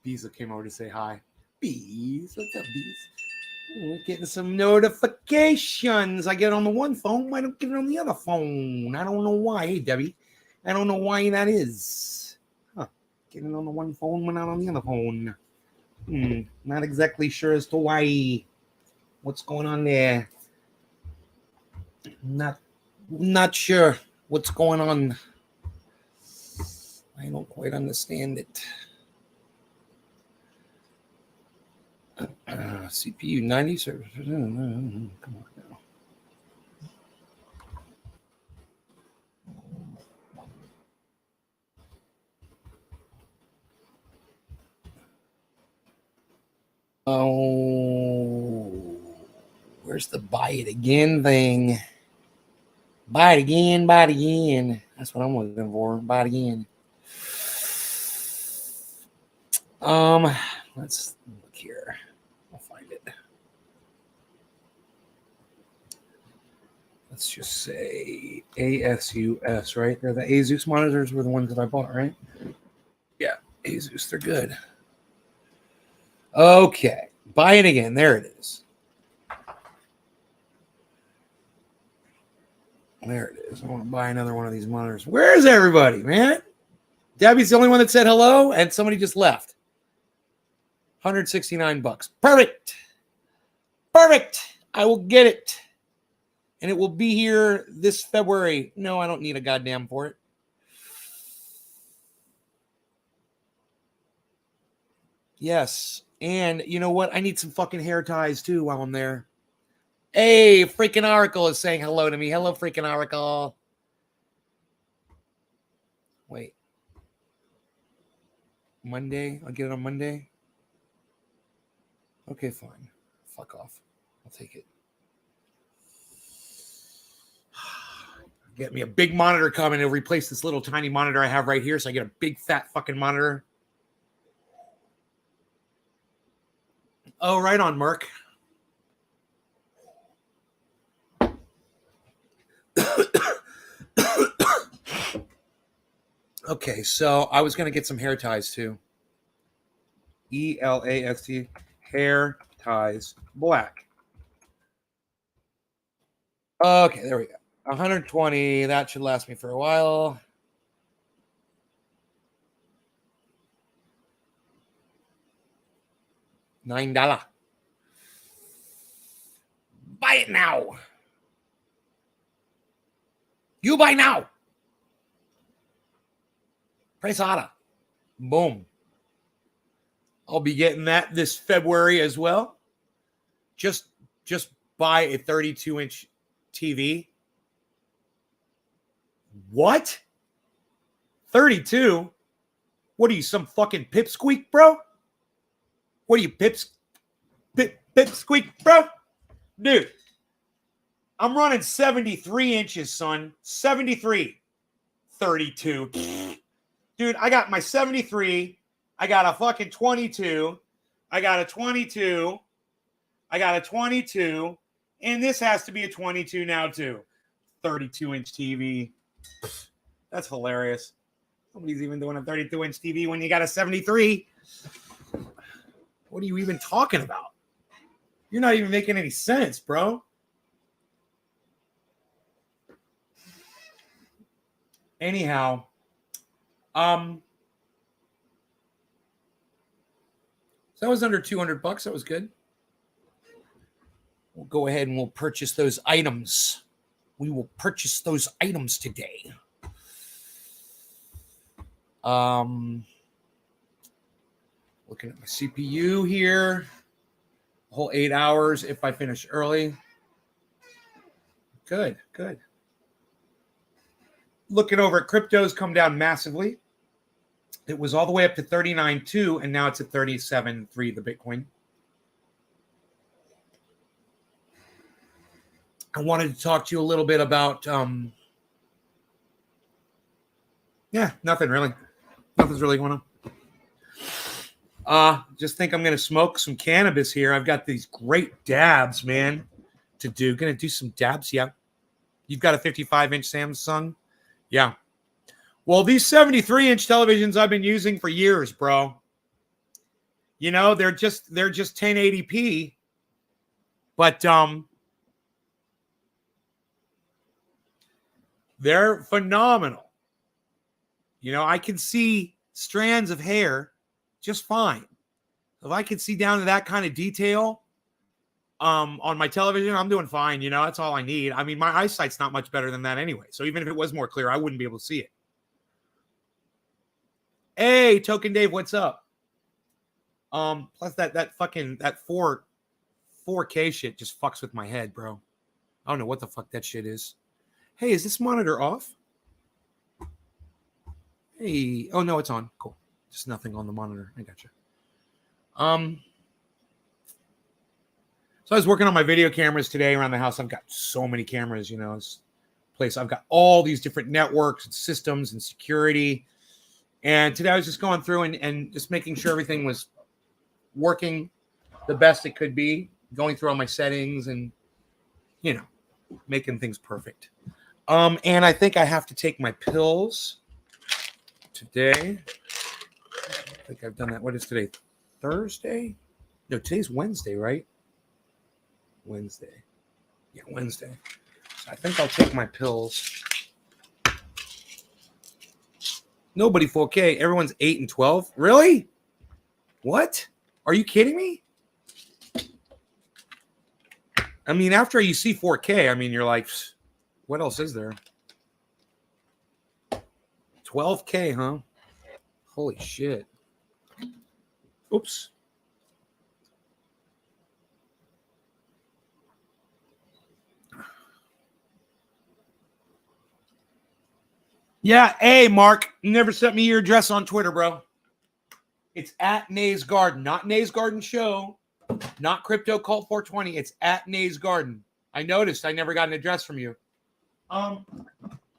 Bees came over to say hi. Bees, what's up, Bees? We're getting some notifications. I get it on the one phone. I don't get it on the other phone. I don't know why. Hey, Debbie. I don't know why that is. Huh. Getting on the one phone, but not on the other phone. Not exactly sure as to why. What's going on there? Not sure what's going on. I don't quite understand it. CPU 90 service. Come on now. Oh, where's the buy it again thing? Buy it again, buy it again. That's what I'm looking for. Buy it again. Let's look here. I'll find it. Let's just say ASUS, right? They're the Asus monitors were the ones that I bought, right? Yeah, Asus, they're good. Okay, buy it again. There it is. There it is. I want to buy another one of these monitors. Where's everybody, man? Debbie's the only one that said hello, and somebody just left. $169. Perfect. I will get it. And it will be here this February. No, I don't need a goddamn for it. Yes. And you know what? I need some fucking hair ties too while I'm there. Hey, freaking Oracle is saying hello to me. Hello, freaking Oracle. Wait. Monday? I'll get it on Monday? Okay, fine. Fuck off. I'll take it. Get me a big monitor coming to replace this little tiny monitor I have right here, so I get a big fat fucking monitor. Oh, right on, Merc. Okay, so I was going to get some hair ties too. ELAST, hair ties, black. Okay, there we go. 120. That should last me for a while. $9. Buy it now. You buy now. Price order. Boom. I'll be getting that this February as well. Just buy a 32-inch TV. What? 32? What are you, some fucking pipsqueak, bro? What are you, pipsqueak, bro? Dude, I'm running 73 inches, son. 73. 32. Dude, I got my 73. I got a fucking 22. I got a 22. I got a 22. And this has to be a 22 now, too. 32-inch TV. That's hilarious. Nobody's even doing a 32-inch TV when you got a 73. What are you even talking about? You're not even making any sense, bro. Anyhow, so that was under $200. That was good. We'll go ahead and we'll purchase those items. We will purchase those items today. Looking at my CPU here. The whole 8 hours if I finish early. Good. Looking over at cryptos, come down massively. It was all the way up to 39.2, and now it's at 37.3, the Bitcoin. I wanted to talk to you a little bit about, nothing really. Nothing's really going on. Just think I'm going to smoke some cannabis here. I've got these great dabs, man, to do. Going to do some dabs, yeah. You've got a 55-inch Samsung? Yeah. Well, these 73-inch televisions I've been using for years, bro. You know, they're just 1080p, but they're phenomenal. You know, I can see strands of hair just fine. If I can see down to that kind of detail on my television, I'm doing fine. You know, that's all I need. I mean, my eyesight's not much better than that anyway. So even if it was more clear, I wouldn't be able to see it. Hey, Token Dave, what's up? Plus that 4K shit just fucks with my head, bro. I don't know what the fuck that shit is. Hey, is this monitor off? Hey, oh no, it's on. Cool. Just nothing on the monitor. I gotcha. So I was working on my video cameras today around the house. I've got so many cameras, you know, this place. I've got all these different networks and systems and security. And today I was just going through and just making sure everything was working the best it could be, going through all my settings and, you know, making things perfect. And I think I have to take my pills today. I think I've done that. What is today? Thursday? No, today's Wednesday, right? Wednesday. Yeah, Wednesday. So I think I'll take my pills. Nobody 4K. Everyone's 8 and 12. Really? What? Are you kidding me? I mean, after you see 4K, I mean, you're like, what else is there? 12K, huh? Holy shit. Oops. Yeah, hey, Mark, you never sent me your address on Twitter, bro. It's at Nays Garden, not Nays Garden Show, not Crypto Cult 420. It's at Nays Garden. I noticed I never got an address from you. I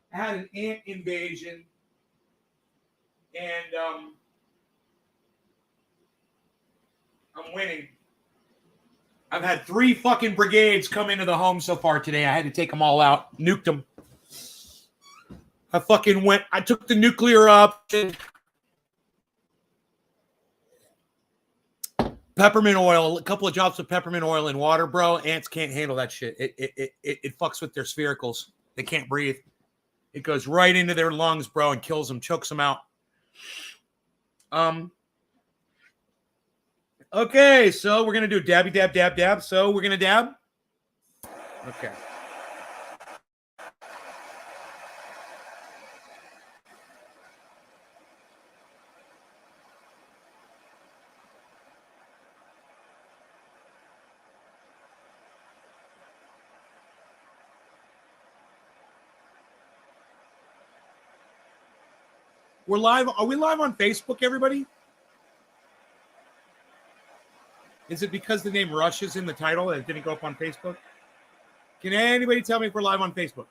had an ant invasion, and I'm winning. I've had 3 fucking brigades come into the home so far today. I had to take them all out, nuked them. I took the nuclear up. Peppermint oil, a couple of drops of peppermint oil in water, bro. Ants can't handle that shit. It fucks with their sphericals. They can't breathe. It goes right into their lungs, bro, and kills them, chokes them out. Okay, so we're gonna do dabby dab dab dab. So we're gonna dab. Okay. We're live. Are we live on Facebook, everybody? Is it because the name Rush is in the title and it didn't go up on Facebook? Can anybody tell me if we're live on Facebook?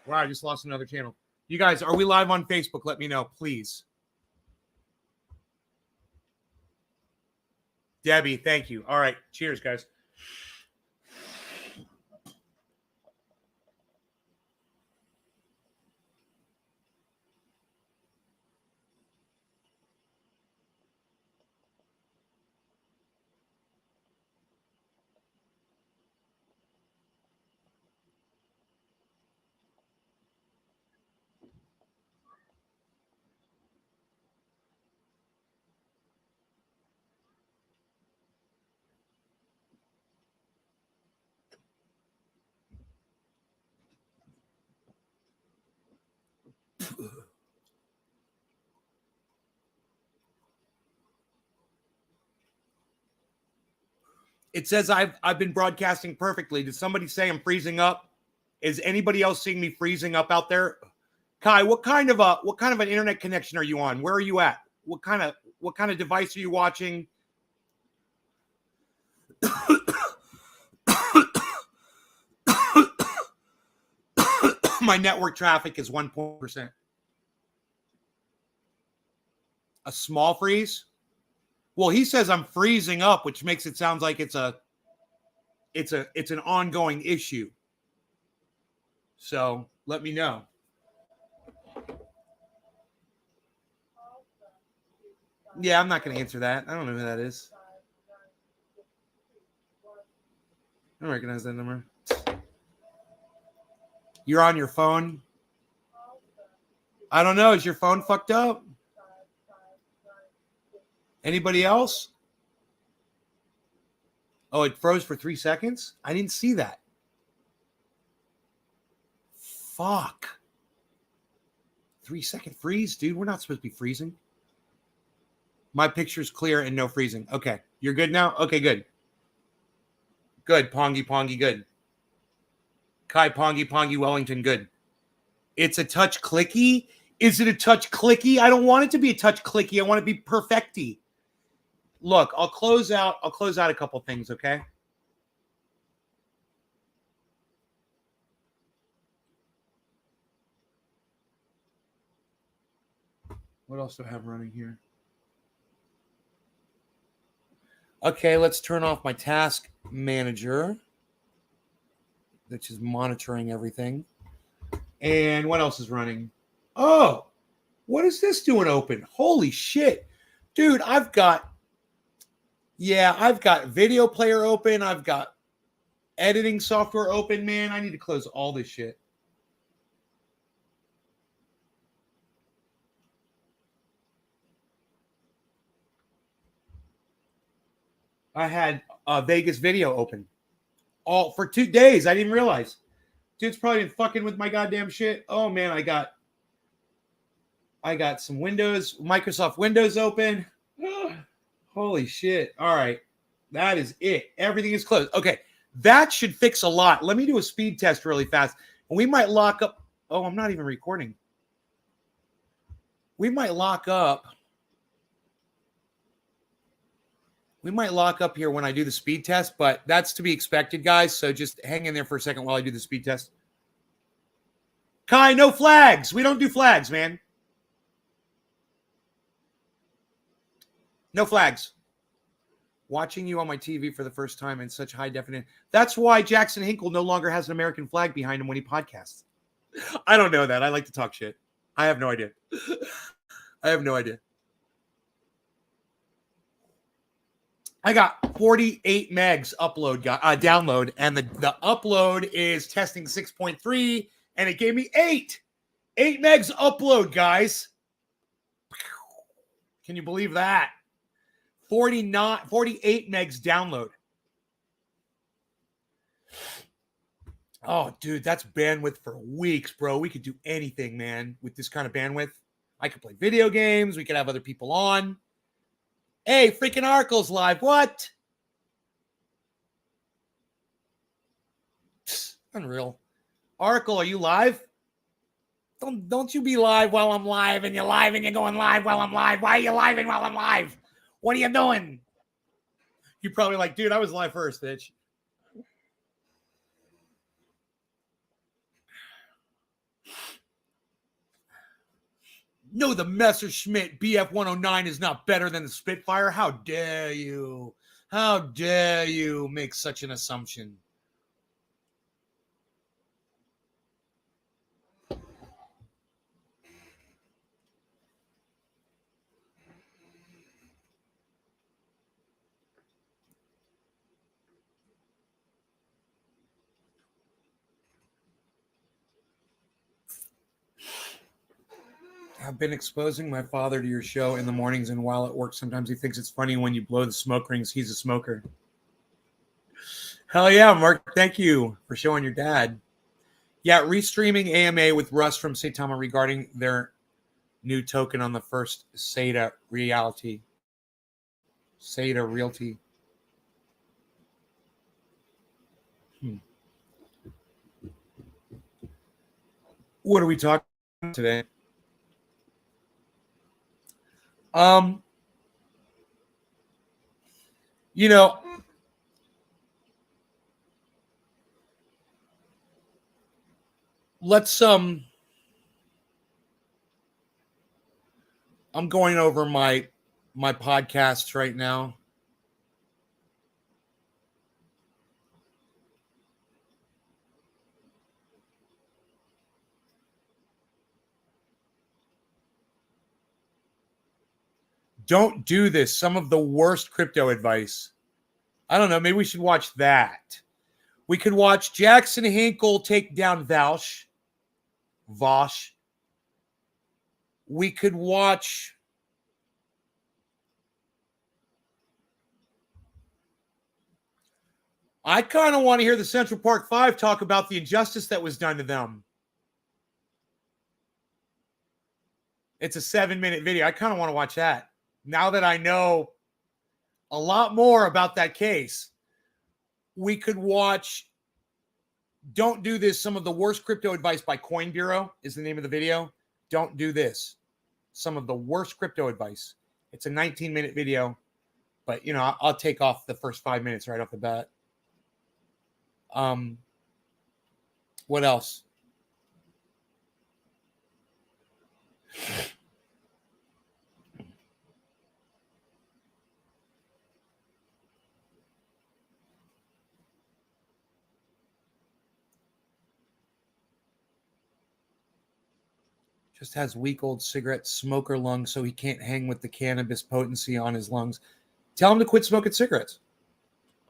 Wow, I just lost another channel. You guys, are we live on Facebook? Let me know, please. Debbie, thank you. All right. Cheers, guys. It says I've been broadcasting perfectly. Did somebody say I'm freezing up? Is anybody else seeing me freezing up out there? Kai, what kind of an internet connection are you on? Where are you at? What kind of device are you watching? My network traffic is 1%. A small freeze? Well, he says I'm freezing up, which makes it sound like it's an ongoing issue. So let me know. Yeah, I'm not going to answer that. I don't know who that is. I don't recognize that number. You're on your phone? I don't know. Is your phone fucked up? Anybody else? Oh, it froze for 3 seconds? I didn't see that. Fuck. 3-second freeze? Dude, we're not supposed to be freezing. My picture's clear and no freezing. Okay. You're good now? Okay, good. Good. Pongy, Pongy, good. Kai, Pongy, Pongy, Wellington, good. It's a touch clicky? Is it a touch clicky? I don't want it to be a touch clicky. I want it to be perfecty. Look, I'll close out a couple things, okay? What else do I have running here? Okay, let's turn off my task manager, which is monitoring everything. And what else is running? Oh, what is this doing open? Holy shit. Dude, I've got video player open. I've got editing software open, man. I need to close all this shit. I had Vegas video open all for 2 days. I didn't realize. Dude's probably been fucking with my goddamn shit. Oh man, I got some Microsoft Windows open. Holy shit. All right. That is it. Everything is closed. Okay. That should fix a lot. Let me do a speed test really fast. And we might lock up. Oh, I'm not even recording. We might lock up. Here when I do the speed test, but that's to be expected, guys. So just hang in there for a second while I do the speed test. Kai, no flags. We don't do flags, man. No flags. Watching you on my TV for the first time in such high definition. That's why Jackson Hinkle no longer has an American flag behind him when he podcasts. I don't know that. I like to talk shit. I have no idea. I got 48 megs download, and the upload is testing 6.3, and it gave me 8 megs upload, guys. Can you believe that? 48 megs download. Oh, dude, that's bandwidth for weeks, bro. We could do anything, man, with this kind of bandwidth. I could play video games. We could have other people on. Hey, freaking Oracle's live. What? Psst, unreal. Oracle, are you live? Don't you be live while I'm live, and you're live and you're going live while I'm live. Why are you living while I'm live? What are you doing? You're probably like, dude, I was live first, bitch. No, the Messerschmitt BF 109 is not better than the Spitfire. How dare you? How dare you make such an assumption? I've been exposing my father to your show in the mornings, and while at work, sometimes he thinks it's funny when you blow the smoke rings. He's a smoker. Hell yeah, Mark. Thank you for showing your dad. Yeah, restreaming AMA with Russ from Saitama regarding their new token on the first SATA Realty. SATA Realty. What are we talking about today? You know, let's I'm going over my podcasts right now. Don't do this. Some of the worst crypto advice. I don't know. Maybe we should watch that. We could watch Jackson Hinkle take down Vosh. We could watch. I kind of want to hear the Central Park Five talk about the injustice that was done to them. It's a 7-minute video. I kind of want to watch that. Now that I know a lot more about that case, we could watch Don't Do This, some of the worst crypto advice by Coin Bureau is the name of the video. Don't do this. Some of the worst crypto advice. It's a 19-minute video, but I'll take off the first 5 minutes right off the bat. What else? Just has weak old cigarette smoker lungs, so he can't hang with the cannabis potency on his lungs. Tell him to quit smoking cigarettes.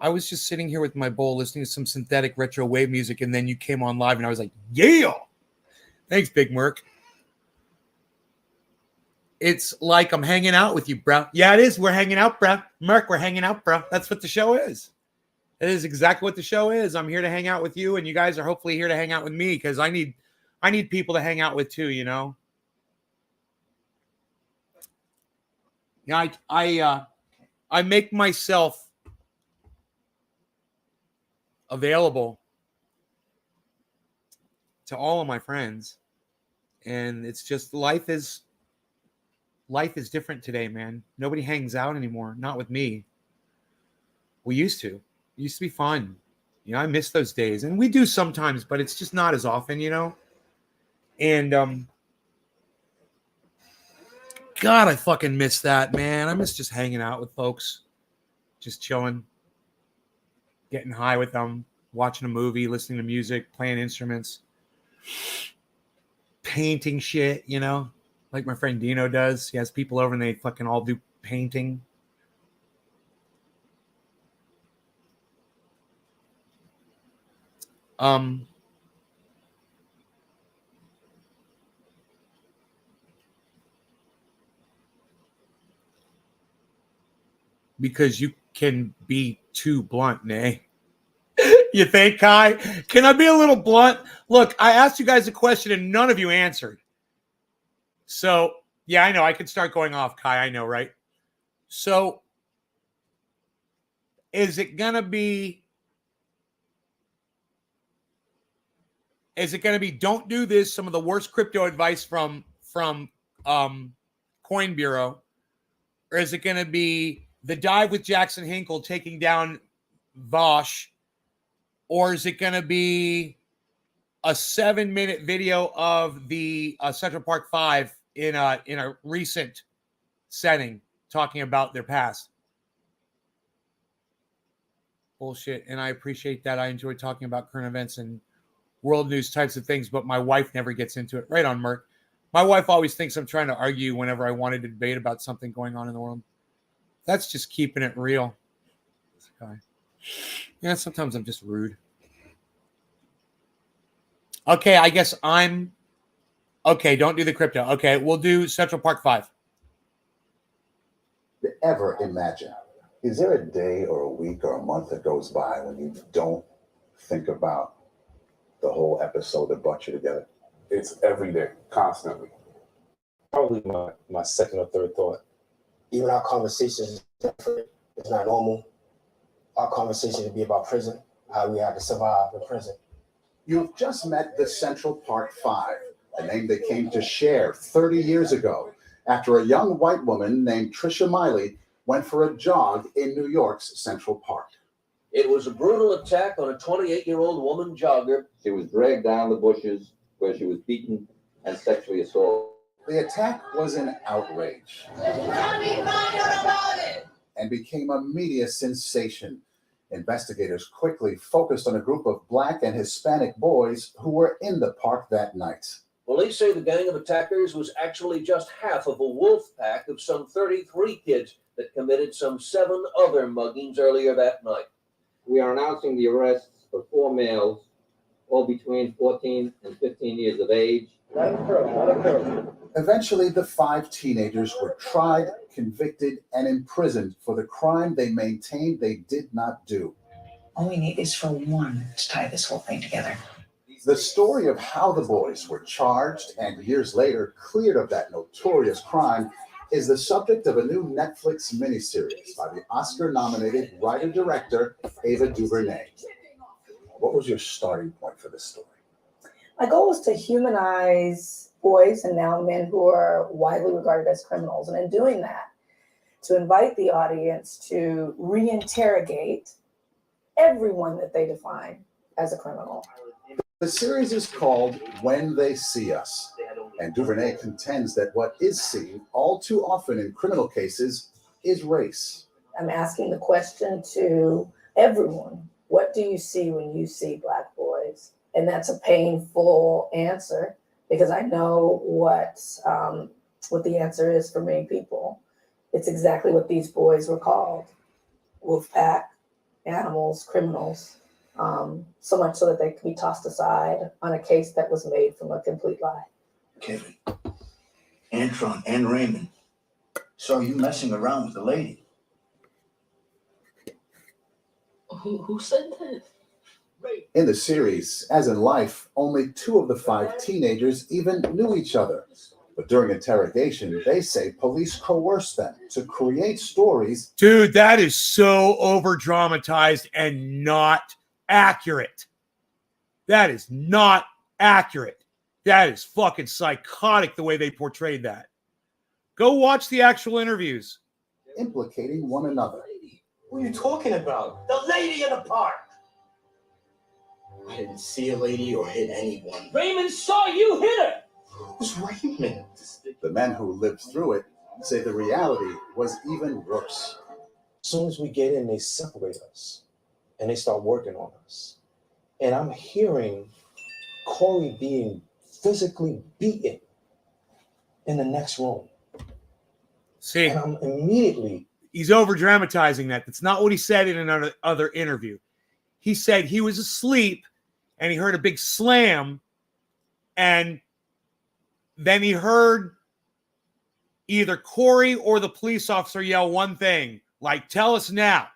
I was just sitting here with my bowl listening to some synthetic retro wave music, and then you came on live, and I was like, yeah! Thanks, Big Merc. It's like I'm hanging out with you, bro. Yeah, it is. We're hanging out, bro. Merc, we're hanging out, bro. That's what the show is. It is exactly what the show is. I'm here to hang out with you, and you guys are hopefully here to hang out with me, because I need people to hang out with too, I make myself available to all of my friends, and it's just life is different today, man. Nobody hangs out anymore, not with me. We used to. It used to be fun. I miss those days, and we do sometimes, but it's just not as often, and God, I fucking miss that, man. I miss just hanging out with folks, just chilling, getting high with them, watching a movie, listening to music, playing instruments, painting shit, like my friend Dino does. He has people over and they fucking all do painting. Because you can be too blunt, Nay. You think, Kai? Can I be a little blunt? Look, I asked you guys a question and none of you answered. So, yeah, I know. I could start going off, Kai. I know, right? So, is it going to be don't do this, some of the worst crypto advice from Coin Bureau? Or is it going to be the dive with Jackson Hinkle taking down Vosh? Or is it going to be a 7-minute video of the Central Park Five in a recent setting talking about their past? Bullshit. And I appreciate that. I enjoy talking about current events and world news types of things, but my wife never gets into it. Right on, Merc. My wife always thinks I'm trying to argue whenever I wanted to debate about something going on in the world. That's just keeping it real. Yeah, sometimes I'm just rude. Okay, I guess I'm... Okay, don't do the crypto. Okay, we'll do Central Park 5. Ever imagine? Is there a day or a week or a month that goes by when you don't think about the whole episode that brought you together? It's every day, constantly. Probably my second or third thought. Even our conversations is different. It's not normal. Our conversation would be about prison, how we had to survive in prison. You've just met the Central Park Five, a name they came to share 30 years ago after a young white woman named Trisha Miley went for a jog in New York's Central Park. It was a brutal attack on a 28-year-old woman jogger. She was dragged down the bushes where she was beaten and sexually assaulted. The attack was an outrage and became a media sensation. Investigators quickly focused on a group of Black and Hispanic boys who were in the park that night. Police say the gang of attackers was actually just half of a wolf pack of some 33 kids that committed some 7 other muggings earlier that night. We are announcing the arrests of 4 males, all between 14 and 15 years of age. Eventually, the 5 teenagers were tried, convicted, and imprisoned for the crime they maintained they did not do. All we need is for one to tie this whole thing together. The story of how the boys were charged and years later cleared of that notorious crime is the subject of a new Netflix miniseries by the Oscar-nominated writer-director Ava DuVernay. What was your starting point for this story? My goal was to humanize boys and now men who are widely regarded as criminals. And in doing that, to invite the audience to reinterrogate everyone that they define as a criminal. The series is called When They See Us, and DuVernay contends that what is seen all too often in criminal cases is race. I'm asking the question to everyone, what do you see when you see Black boys? And that's a painful answer because I know what the answer is for many people. It's exactly what these boys were called, wolfpack, animals, criminals. So much so that they can be tossed aside on a case that was made from a complete lie. Kevin, Antron, and Raymond saw you messing around with a lady. Who said that? In the series, as in life, only 2 of the 5 teenagers even knew each other. But during interrogation, they say police coerced them to create stories. Dude, that is so over-dramatized and not accurate. That is not accurate. That is fucking psychotic the way they portrayed that. Go watch the actual interviews. Implicating one another. What are you talking about? The lady in the park. I didn't see a lady or hit anyone. Raymond saw you hit her. Who's Raymond? The men who lived through it say the reality was even worse. As soon as we get in, they separate us and they start working on us. And I'm hearing Corey being physically beaten in the next room. See, and I'm immediately... He's over-dramatizing that. That's not what he said in another interview. He said he was asleep and he heard a big slam and then he heard either Corey or the police officer yell one thing, like, tell us now.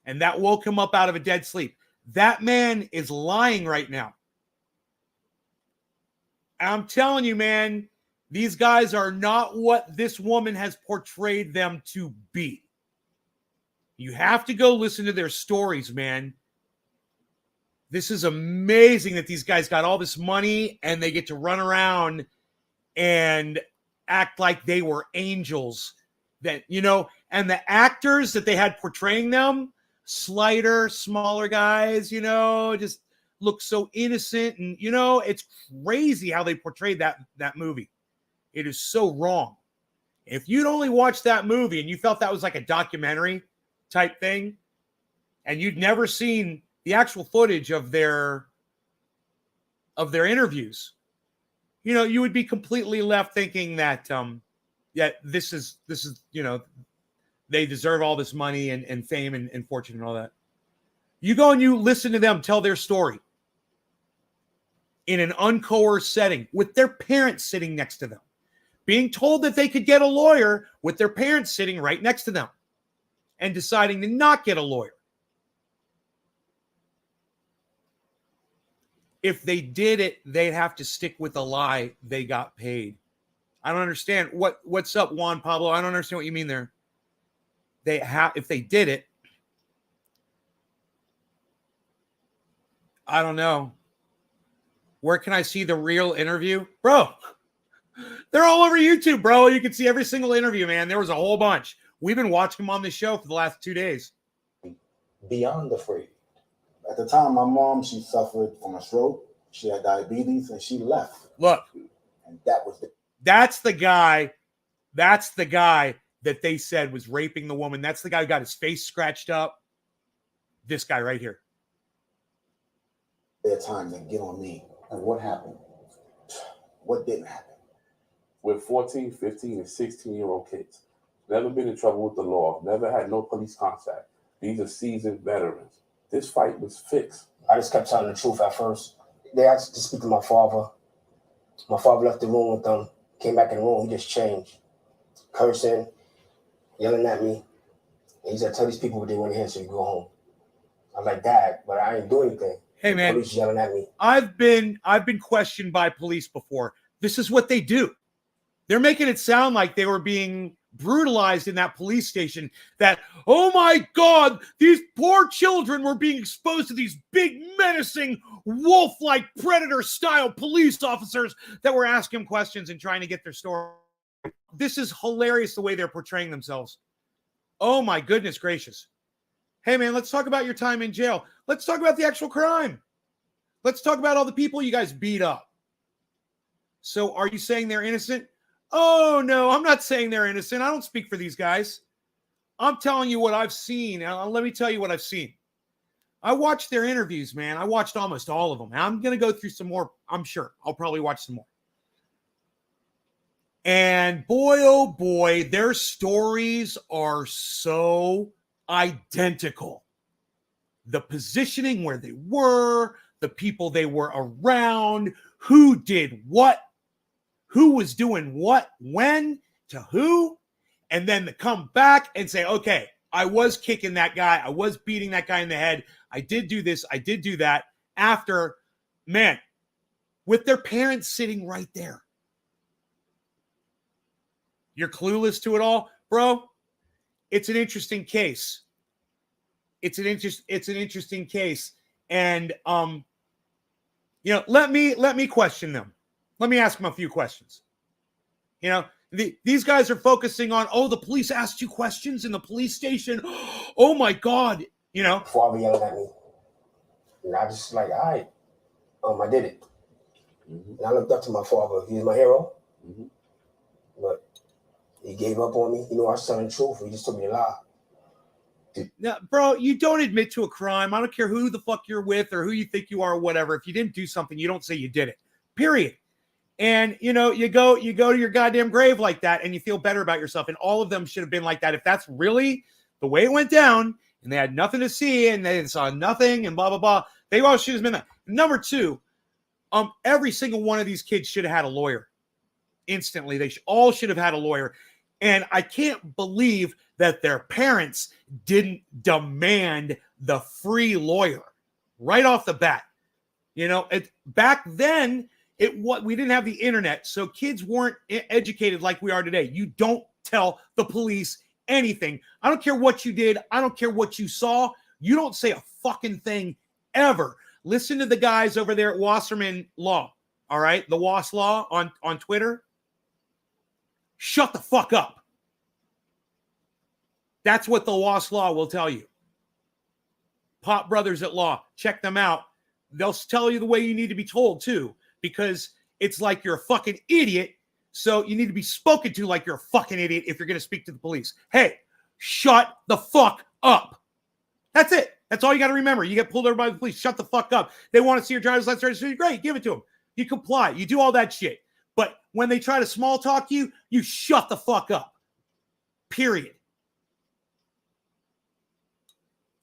And that woke him up out of a dead sleep. That man is lying right now. And I'm telling you, man, these guys are not what this woman has portrayed them to be. You have to go listen to their stories, man. This is amazing that these guys got all this money and they get to run around and act like they were angels. That, you know, and the actors that they had portraying them, slighter, smaller guys, you know, just look so innocent. And, you know, it's crazy how they portrayed that movie. It is so wrong. If you'd only watched that movie and you felt that was like a documentary type thing, and you'd never seen the actual footage of their interviews, you know, you would be completely left thinking that this is, you know, they deserve all this money and fame and fortune and all that. You go and you listen to them tell their story in an uncoerced setting with their parents sitting next to them, being told that they could get a lawyer with their parents sitting right next to them and deciding to not get a lawyer. If they did it, they'd have to stick with the lie they got paid. I don't understand. What's up, Juan Pablo? I don't understand what you mean there. If they did it, I don't know. Where can I see the real interview? Bro, they're all over YouTube, bro. You can see every single interview, man. There was a whole bunch. We've been watching them on this show for the last 2 days. Beyond afraid. At the time, my mom, she suffered from a stroke. She had diabetes and she left. Look. And that's the guy. That's the guy that they said was raping the woman. That's the guy who got his face scratched up. This guy right here. There are times that get on me. And what happened? What didn't happen? With 14, 15, and 16-year-old kids. Never been in trouble with the law. Never had no police contact. These are seasoned veterans. This fight was fixed. I just kept telling the truth at first. They asked to speak to my father. My father left the room with them. Came back in the room. He just changed. Cursing, yelling at me. And he said, tell these people what they want to hear so you go home. I was like, Dad, but I ain't doing anything. Hey, man. Police yelling at me. I've been questioned by police before. This is what they do. They're making it sound like they were being brutalized in that police station, that, oh my God, these poor children were being exposed to these big, menacing, wolf-like, predator-style police officers that were asking questions and trying to get their story. This is hilarious the way they're portraying themselves. Oh my goodness gracious. Hey man, let's talk about your time in jail. Let's talk about the actual crime. Let's talk about all the people you guys beat up. So are you saying they're innocent? Oh, no, I'm not saying they're innocent. I don't speak for these guys. I'm telling you what I've seen. Let me tell you what I've seen. I watched their interviews, man. I watched almost all of them. I'm going to go through some more. I'm sure I'll probably watch some more. And boy, oh boy, their stories are so identical. The positioning where they were, the people they were around, who did what, who was doing what, when, to who, and then to come back and say, okay, I was kicking that guy. I was beating that guy in the head. I did do this. I did do that after, man, with their parents sitting right there. You're clueless to it all, bro. It's an interesting case. It's an interesting case. And, let me question them. Let me ask them a few questions. These guys are focusing on, oh, the police asked you questions in the police station. Oh my God. Father yelling at me. And I just like, all right, I did it. Mm-hmm. And I looked up to my father. He's my hero. Mm-hmm. But he gave up on me. I was telling the truth. He just took me to lie. Now, bro, you don't admit to a crime. I don't care who the fuck you're with or who you think you are or whatever. If you didn't do something, you don't say you did it. Period. And, you go to your goddamn grave like that and you feel better about yourself. And all of them should have been like that. If that's really the way it went down and they had nothing to see and they saw nothing and blah, blah, blah, they all should have been that. Number two, every single one of these kids should have had a lawyer instantly. They all should have had a lawyer. And I can't believe that their parents didn't demand the free lawyer right off the bat. Back then, we didn't have the internet, so kids weren't educated like we are today. You don't tell the police anything. I don't care what you did. I don't care what you saw. You don't say a fucking thing ever. Listen to the guys over there at Wasserman Law, all right? The Was Law on Twitter. Shut the fuck up. That's what the Was Law will tell you. Pop Brothers at Law. Check them out. They'll tell you the way you need to be told, too, because it's like you're a fucking idiot, so you need to be spoken to like you're a fucking idiot if you're going to speak to the police. Hey, shut the fuck up. That's it. That's all you got to remember. You get pulled over by the police. Shut the fuck up. They want to see your driver's license registration. Great, give it to them. You comply. You do all that shit. But when they try to small talk you, you shut the fuck up. Period.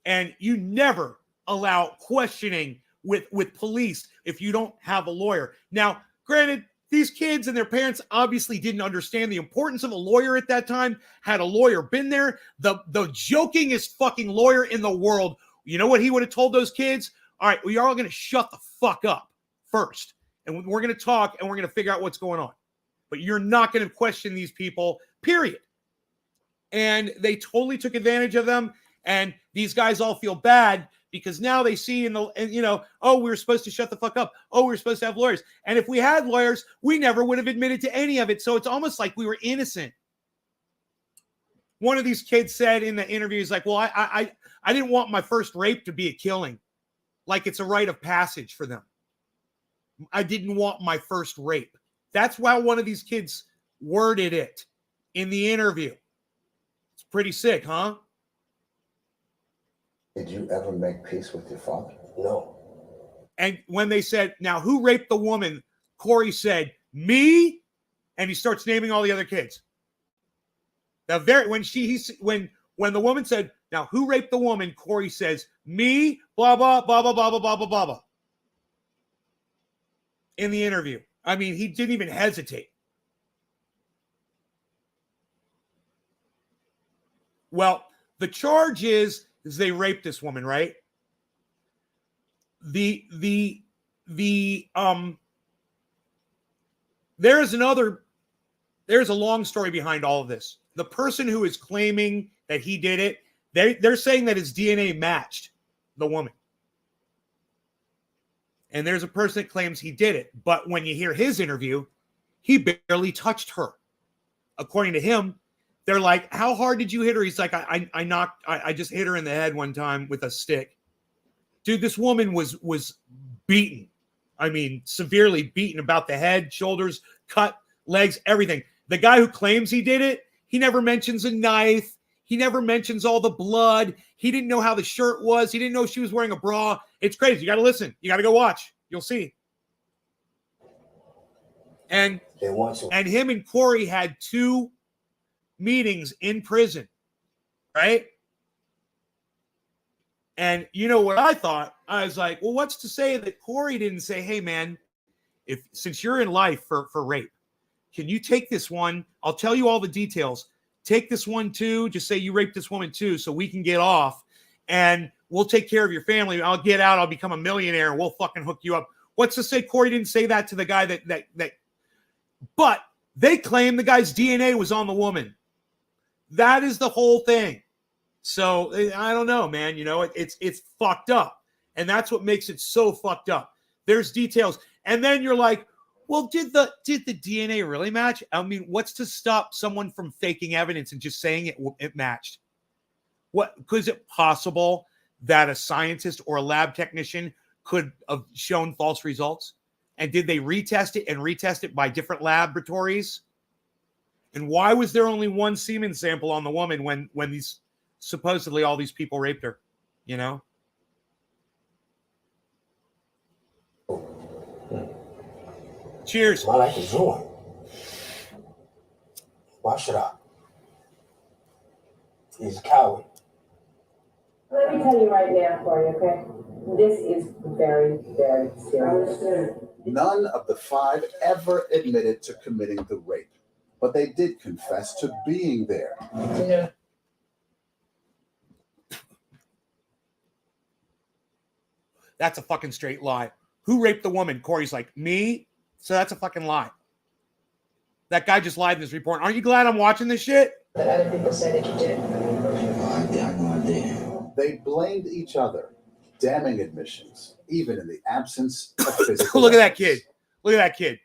And you never allow questioning with police if you don't have a lawyer. Now, granted, these kids and their parents obviously didn't understand the importance of a lawyer at that time. Had a lawyer been there, the jokingest fucking lawyer in the world, you know what he would have told those kids? All right, well, you're all going to shut the fuck up first. And we're going to talk and we're going to figure out what's going on. But you're not going to question these people, period. And they totally took advantage of them. And these guys all feel bad because now they see oh, we were supposed to shut the fuck up. Oh, we were supposed to have lawyers. And if we had lawyers, we never would have admitted to any of it. So it's almost like we were innocent. One of these kids said in the interview, he's like, well, I didn't want my first rape to be a killing. Like it's a rite of passage for them. I didn't want my first rape. That's why one of these kids worded it in the interview. It's pretty sick, huh? Did you ever make peace with your father? No. And when they said, now who raped the woman? Corey said, me, and he starts naming all the other kids. When the woman said, now who raped the woman? Corey says, me, blah, blah, blah, blah, blah, blah, blah, blah, blah, blah. In the interview. I mean, he didn't even hesitate. Well, the charge is they raped this woman, right? There's a long story behind all of this. The person who is claiming that he did it, they're saying that his DNA matched the woman. And there's a person that claims he did it. But when you hear his interview, he barely touched her. According to him, they're like, how hard did you hit her? He's like, I just hit her in the head one time with a stick. Dude, this woman was beaten. I mean, severely beaten about the head, shoulders, cut, legs, everything. The guy who claims he did it, he never mentions a knife. He never mentions all the blood. He didn't know how the shirt was. He didn't know she was wearing a bra. It's crazy. You got to listen. You got to go watch. You'll see. And him and Corey had 2 meetings in prison, right? And you know what I thought? I was like, well, what's to say that Corey didn't say, hey, man, since you're in life for rape, can you take this one? I'll tell you all the details. Take this one too. Just say you raped this woman too, so we can get off and we'll take care of your family. I'll get out. I'll become a millionaire and we'll fucking hook you up. What's to say Corey didn't say that to the guy but they claim the guy's DNA was on the woman. That is the whole thing. So I don't know, man. You know, it's fucked up. And that's what makes it so fucked up. There's details. And then you're like, well, did the DNA really match? I mean, what's to stop someone from faking evidence and just saying it matched? Is it possible that a scientist or a lab technician could have shown false results? And did they retest it by different laboratories? And why was there only one semen sample on the woman when these supposedly all these people raped her? You know? Cheers. My life is ruined. Why should I? He's a coward. Let me tell you right now, Corey, okay? This is very, very serious. None of the 5 ever admitted to committing the rape, but they did confess to being there. Yeah. That's a fucking straight lie. Who raped the woman? Corey's like, me? So that's a fucking lie. That guy just lied in this report. Aren't you glad I'm watching this shit? That other people say that you did. They blamed each other, damning admissions, even in the absence of physical Look at that evidence. kid. Look at that kid.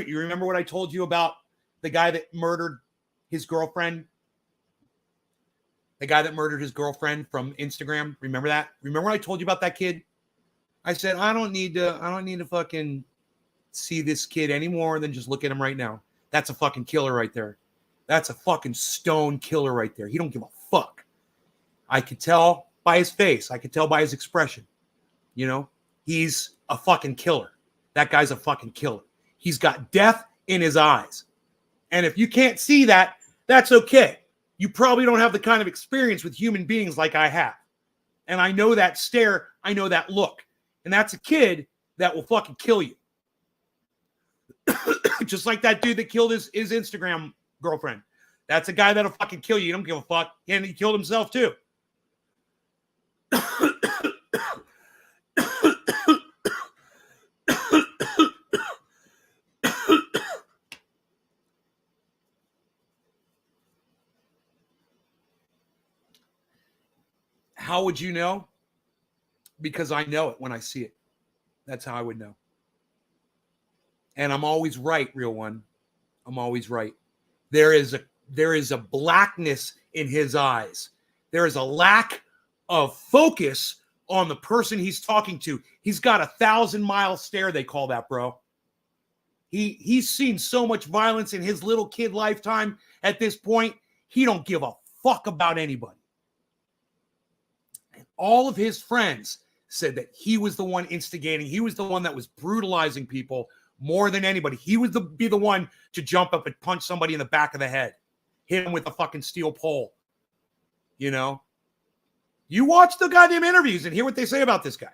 You remember what I told you about the guy that murdered his girlfriend? The guy that murdered his girlfriend from Instagram. Remember that? Remember what I told you about that kid? I said, I don't need to fucking see this kid any more than just look at him right now. That's a fucking killer right there. That's a fucking stone killer right there. He don't give a fuck. I could tell by his face. I could tell by his expression. You know, he's a fucking killer. That guy's a fucking killer. He's got death in his eyes. And if you can't see that, that's okay. You probably don't have the kind of experience with human beings like I have. And I know that stare. I know that look. And that's a kid that will fucking kill you. Just like that dude that killed his Instagram girlfriend. That's a guy that'll fucking kill you. You don't give a fuck. And he killed himself too. How would you know? Because I know it when I see it. That's how I would know. And I'm always right, real one. I'm always right. There is a blackness in his eyes. There is a lack of focus on the person he's talking to. He's got a 1,000-mile stare, they call that, bro. He's seen so much violence in his little kid lifetime at this point. He don't give a fuck about anybody. And all of his friends said that he was the one instigating. He was the one that was brutalizing people more than anybody. He would be the one to jump up and punch somebody in the back of the head, hit him with a fucking steel pole. You know? You watch the goddamn interviews and hear what they say about this guy.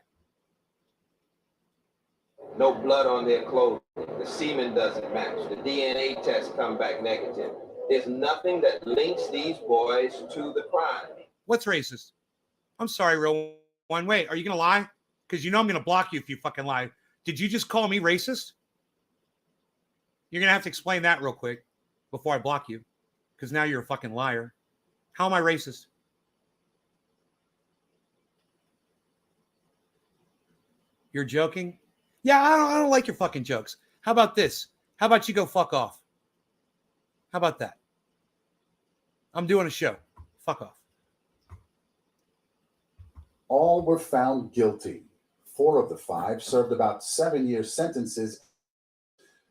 No blood on their clothing. The semen doesn't match. The DNA tests come back negative. There's nothing that links these boys to the crime. What's racist? I'm sorry, real one. Wait, are you going to lie? Because you know I'm going to block you if you fucking lie. Did you just call me racist? You're going to have to explain that real quick before I block you. Because now you're a fucking liar. How am I racist? You're joking? Yeah, I don't like your fucking jokes. How about this? How about you go fuck off? How about that? I'm doing a show. Fuck off. All were found guilty. 4 of the 5 served about 7-year sentences,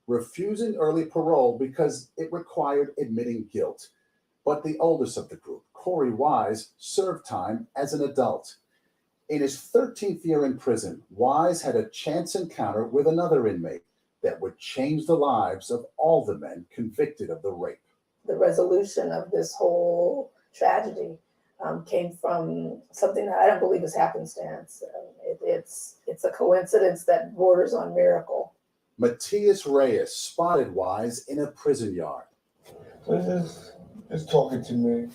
refusing early parole because it required admitting guilt. But the oldest of the group, Corey Wise, served time as an adult. In his 13th year in prison, Wise had a chance encounter with another inmate that would change the lives of all the men convicted of the rape. The resolution of this whole tragedy came from something that I don't believe is happenstance. It's a coincidence that borders on miracle. Matias Reyes spotted Wise in a prison yard. Just talking to me.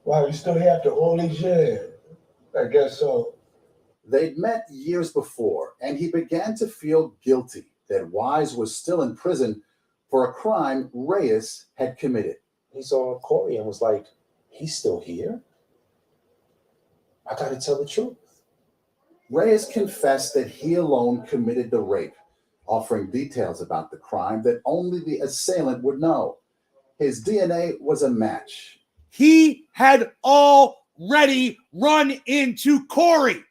Wow, you still here after all these years? I guess so. They'd met years before, and he began to feel guilty that Wise was still in prison for a crime Reyes had committed. He saw Corey and was like, he's still here? I gotta tell the truth. Reyes confessed that he alone committed the rape, offering details about the crime that only the assailant would know. His DNA was a match. He had already run into Corey.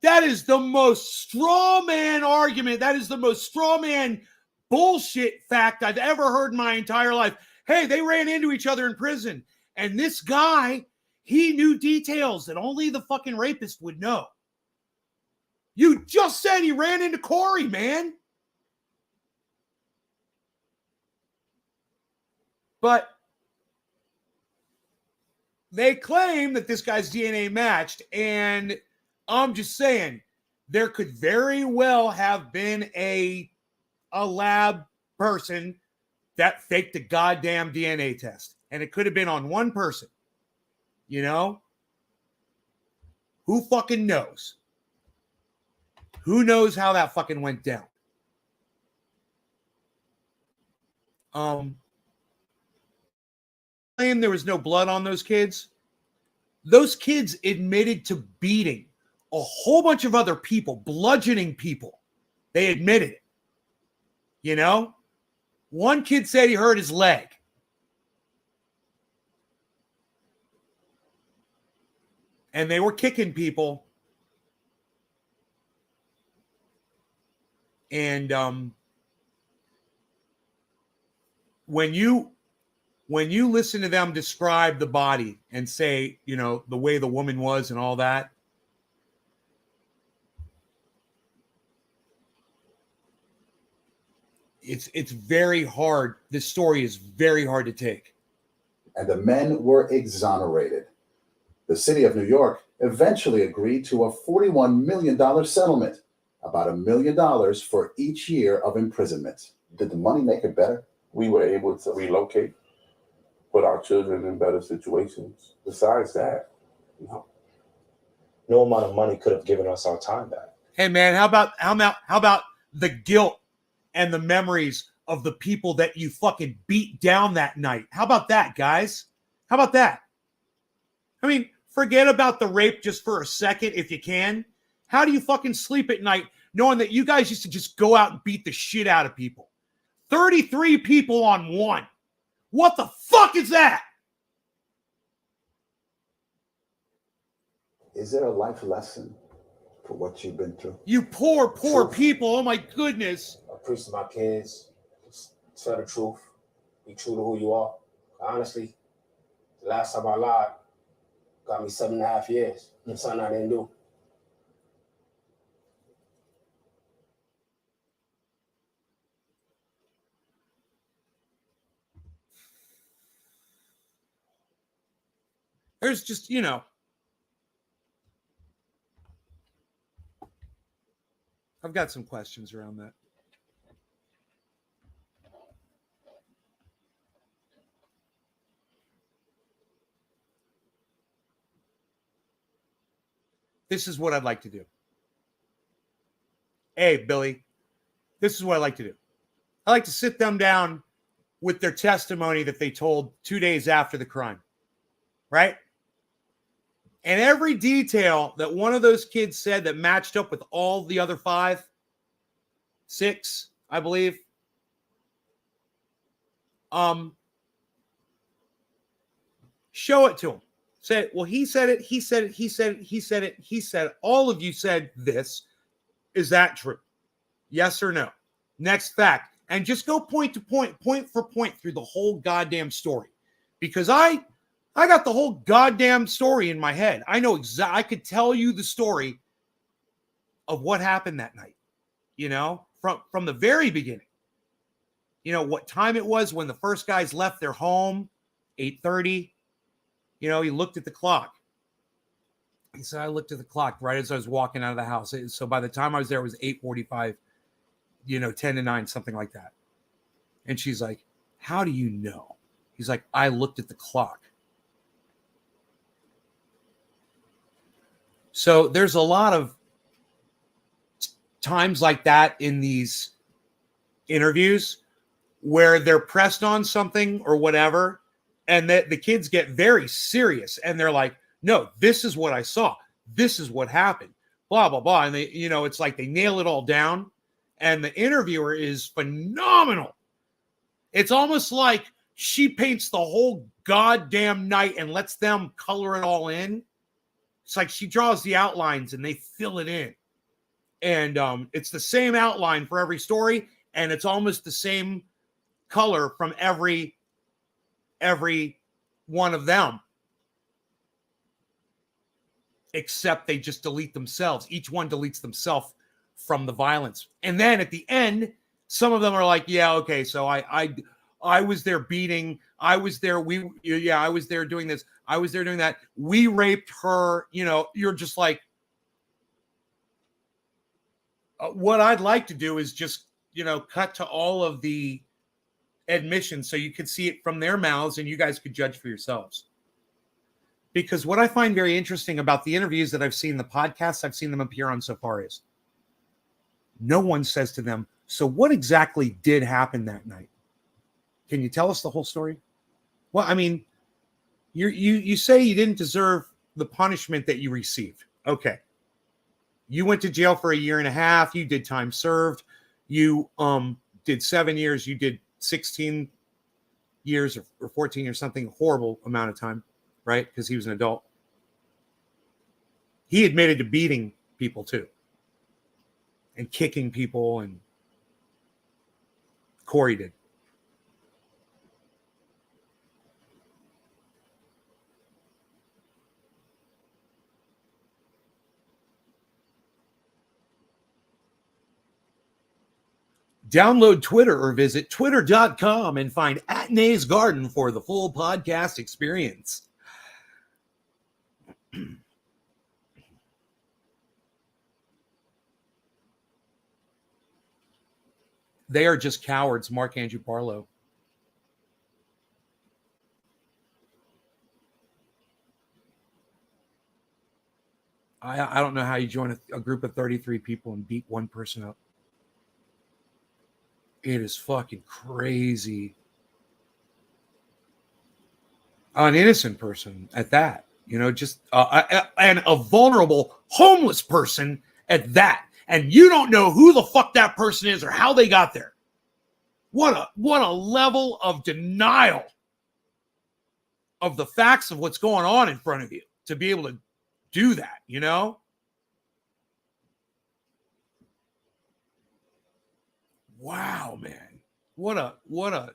That is the most straw man argument. That is the most straw man bullshit fact I've ever heard in my entire life. Hey, they ran into each other in prison. And this guy, he knew details that only the fucking rapist would know. You just said he ran into Corey, man. But they claim that this guy's DNA matched, and I'm just saying there could very well have been a lab person that faked a goddamn DNA test, and it could have been on one person. You know? Who fucking knows? Who knows how that fucking went down? Claim there was no blood on those kids. Those kids admitted to beating a whole bunch of other people, bludgeoning people. They admitted it. You know? One kid said he hurt his leg. And they were kicking people. And when you listen to them describe the body and say, you know, the way the woman was and all that, it's very hard. This story is very hard to take. And the men were exonerated. The city of New York eventually agreed to a $41 million settlement, about $1 million for each year of imprisonment. Did the money make it better? We were able to relocate, put our children in better situations. Besides that, no amount of money could have given us our time back. Hey man, how about the guilt and the memories of the people that you fucking beat down that night? How about that, guys? How about that? I mean, forget about the rape just for a second if you can. How do you fucking sleep at night knowing that you guys used to just go out and beat the shit out of people? 33 people on one. What the fuck is that? Is there a life lesson for what you've been through? You poor people. Oh my goodness. I preach to my kids. Just tell the truth. Be true to who you are. Honestly, the last time I lied got me 7.5 years. Something I didn't do. There's just, I've got some questions around that. This is what I'd like to do. Hey, Billy, this is what I like to do. I like to sit them down with their testimony that they told 2 days after the crime, right? And every detail that one of those kids said that matched up with all the other 5, 6, I believe. Show it to them. Say, well, he said it, he said it, he said it, he said it, he said it. All of you said this. Is that true? Yes or no? Next fact. And just go point to point, point for point through the whole goddamn story. Because I got the whole goddamn story in my head. I know exactly. I could tell you the story of what happened that night, from the very beginning. What time it was when the first guys left their home, 8:30. He looked at the clock. He said, I looked at the clock right as I was walking out of the house. So by the time I was there, it was 8:45, 10 to 9, something like that. And she's like, how do you know? He's like, I looked at the clock. So there's a lot of times like that in these interviews where they're pressed on something or whatever, and that the kids get very serious and they're like, no, this is what I saw. This is what happened. Blah, blah, blah. And they, it's like they nail it all down. And the interviewer is phenomenal. It's almost like she paints the whole goddamn night and lets them color it all in. It's like she draws the outlines and they fill it in. And it's the same outline for every story. And it's almost the same color from every one of them. Except they just delete themselves. Each one deletes themselves from the violence. And then at the end, some of them are like, yeah, okay, so I was there beating. I was there. I was there doing this. I was there doing that. We raped her. You're just like, what I'd like to do is just, cut to all of the admissions so you could see it from their mouths and you guys could judge for yourselves. Because what I find very interesting about the interviews that I've seen, the podcasts I've seen them appear on so far is no one says to them, so what exactly did happen that night? Can you tell us the whole story? Well, I mean, you say you didn't deserve the punishment that you received. Okay. You went to jail for 1.5 years. You did time served. You did 7 years. You did 16 years or 14 or something, horrible amount of time, right? Because he was an adult. He admitted to beating people too. And kicking people, and Corey did. Download Twitter or visit twitter.com and find @Nay's Garden for the full podcast experience. They are just cowards, Mark Andrew Barlow. I don't know how you join a group of 33 people and beat one person up. It is fucking crazy. An innocent person at that, just and a vulnerable homeless person at that. And you don't know who the fuck that person is or how they got there. What a level of denial of the facts of what's going on in front of you to be able to do that, Wow, man. What a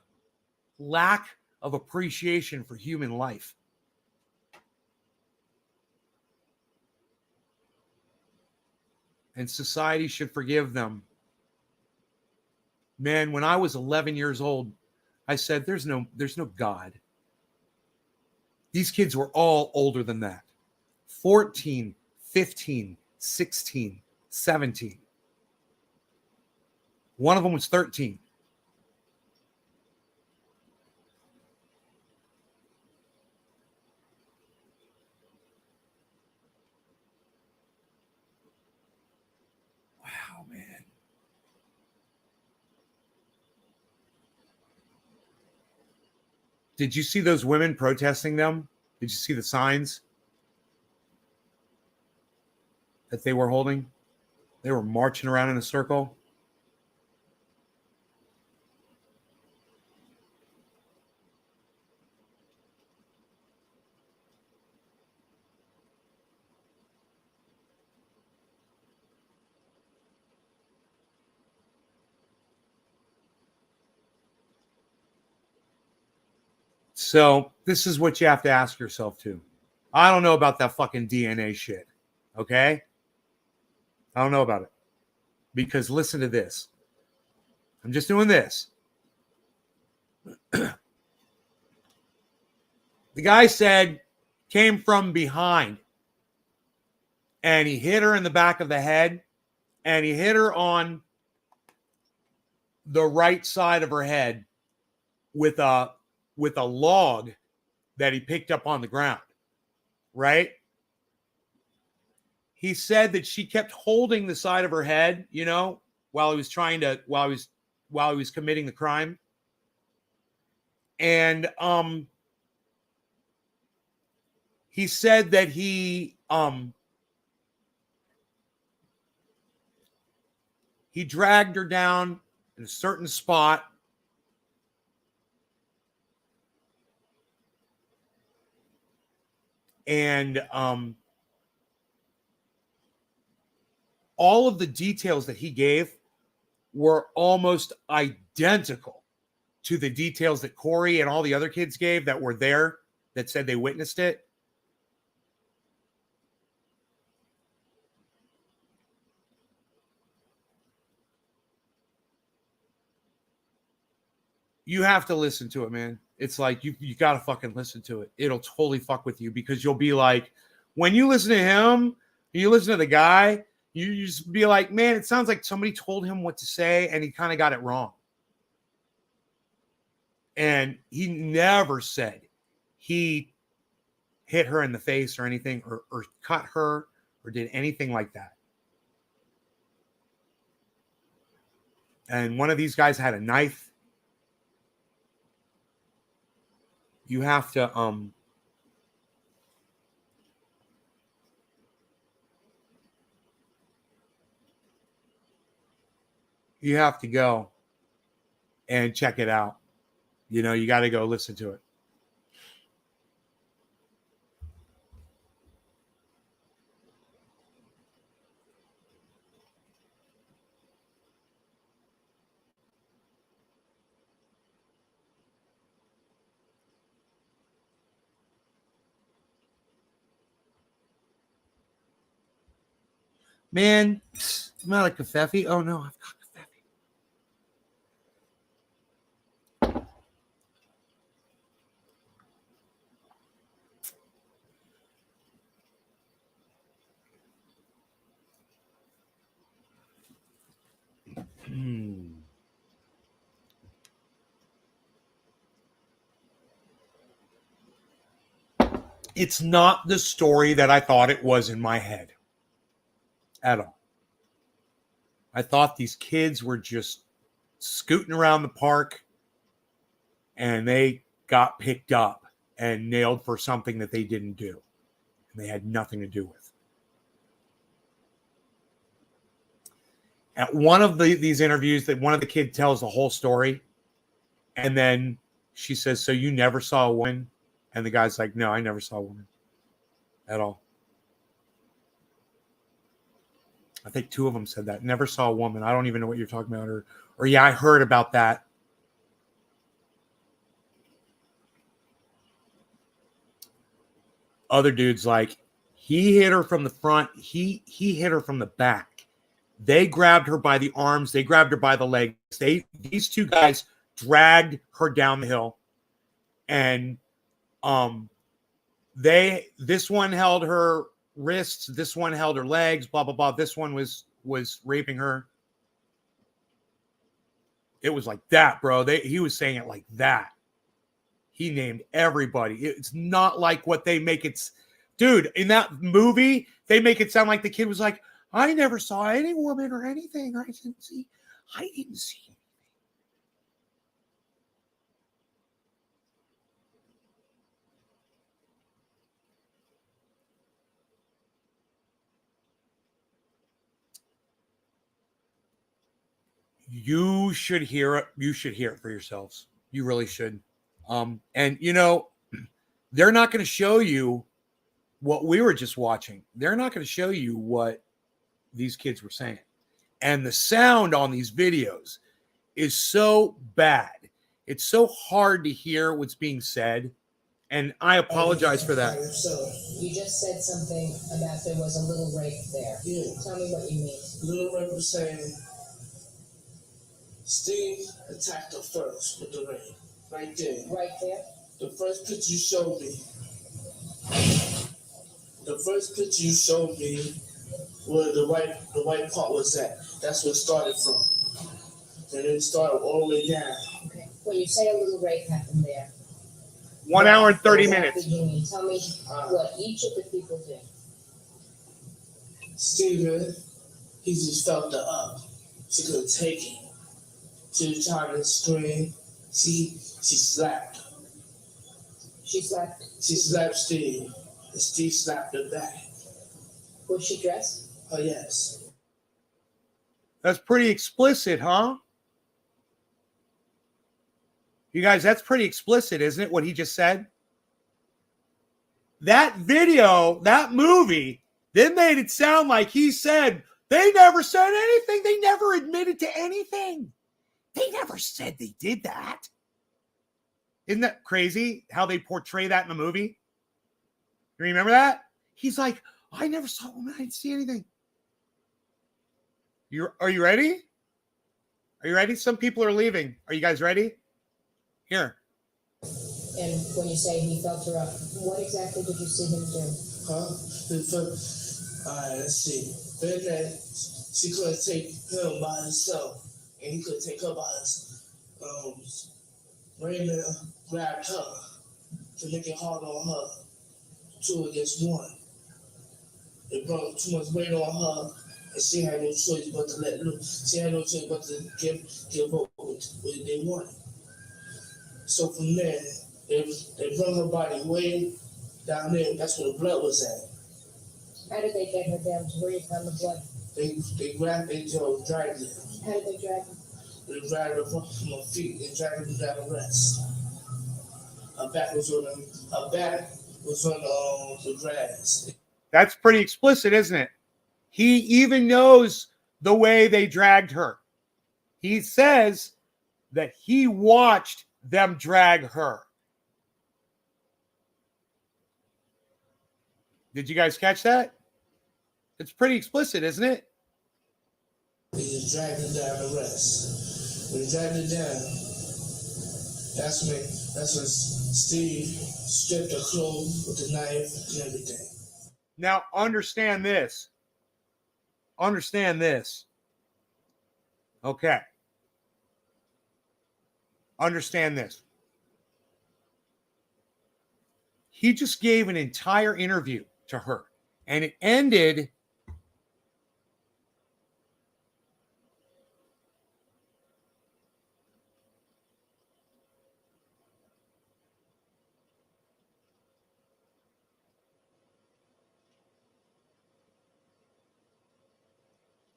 lack of appreciation for human life. And society should forgive them. Man, when I was 11 years old, I said, there's no God. These kids were all older than that. 14, 15, 16, 17. One of them was 13. Wow, man. Did you see those women protesting them? Did you see the signs that they were holding? They were marching around in a circle. So this is what you have to ask yourself too. I don't know about that fucking DNA shit. Okay? I don't know about it. Because listen to this. I'm just doing this. The guy said came from behind and he hit her in the back of the head and he hit her on the right side of her head with a log that he picked up on the ground, right? He said that she kept holding the side of her head, you know, while he was committing the crime. And he said that he dragged her down in a certain spot and all of the details that he gave were almost identical to the details that Corey and all the other kids gave that were there that said they witnessed it. You have to listen to it, man. It's like you got to fucking listen to it. It'll totally fuck with you because you'll be like, when you listen to him, you listen to the guy, you just be like, man, it sounds like somebody told him what to say and he kind of got it wrong. And he never said he hit her in the face or anything or cut her or did anything like that. And one of these guys had a knife. You have to you have to go and check it out. You know, you got to go listen to it. Man, I'm out of kafefe. Oh no, I've got kafefe. It's not the story that I thought it was in my head at all. I thought these kids were just scooting around the park and they got picked up and nailed for something that they didn't do and they had nothing to do with. At one of these interviews, that one of the kids tells the whole story, and then she says, "So you never saw a woman?" And the guy's like, "No, I never saw a woman at all." I think two of them said that. Never saw a woman. I don't even know what you're talking about. Or yeah, I heard about that. Other dudes like, he hit her from the front. He hit her from the back. They grabbed her by the arms. They grabbed her by the legs. These two guys dragged her down the hill and This one held her wrists, this one held her legs, blah blah blah. This one was raping her. It was like that, bro. He was saying it like that. He named everybody. It's not like what they make it. Dude, in that movie, they make it sound like the kid was like, I never saw any woman or anything. I didn't see. You should hear it. You should hear it for yourselves. You really should. And you know, they're not going to show you what we were just watching. They're not going to show you what these kids were saying. And the sound on these videos is so bad. It's so hard to hear what's being said. And I apologize for that. So you just said something about there was a little rape there. Yeah. Tell me what you mean. Little rape was saying Steve attacked her first with the rape. Right there. Right there? The first picture you showed me. The first picture you showed me where the white part was at. That's where it started from. And then it started all the way down. Okay. When you say a little rape happened there. 1 hour and 30 exactly minutes. You mean? Tell me what each of the people did. Steven, he just felt her up. She couldn't take it. She was trying to scream. She slapped. She slapped? She slapped Steve. And Steve slapped her back. Was she dressed? Oh, yes. That's pretty explicit, huh? You guys, that's pretty explicit, isn't it, what he just said? That video, that movie, then made it sound like he said, they never said anything. They never admitted to anything. They never said they did that. Isn't that crazy how they portray that in the movie? You remember that? He's like, I never saw a woman. I didn't see anything. Are you ready? Are you ready? Some people are leaving. Are you guys ready? Here. And when you say he felt her up, what exactly did you see him do? Huh? All right, let's see. Then that she couldn't take him by himself, and he couldn't take her by himself. Raymond grabbed her to make it hard on her. 2 against 1. It brought too much weight on her, and she had no choice but to let loose. She had no choice but to give up what they wanted. So from there, they brought her body way down there. That's where the blood was at. How did they get her down to where you found the blood? They grabbed her, dragged her. How did they drag her? They dragged her from her feet and dragged her down the rest. Her back was on the grass. That's pretty explicit, isn't it? He even knows the way they dragged her. He says that he watched them drag her. Did you guys catch that? It's pretty explicit, isn't it? They just dragged her down the rest. When they dragged her down, that's when Steve stripped her clothes with the knife and everything. Now, understand this. Understand this. Okay. Understand this. He just gave an entire interview to her, and it ended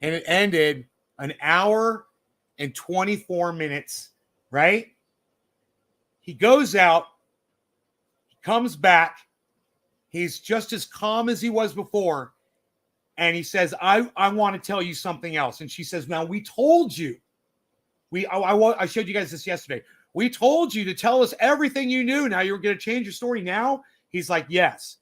an hour and 24 minutes, right? He goes out, he comes back, he's just as calm as he was before, and he says, I want to tell you something else. And she says, now, we told you. I showed you guys this yesterday. We told you to tell us everything you knew. Now you're going to change your story now? He's like, yes.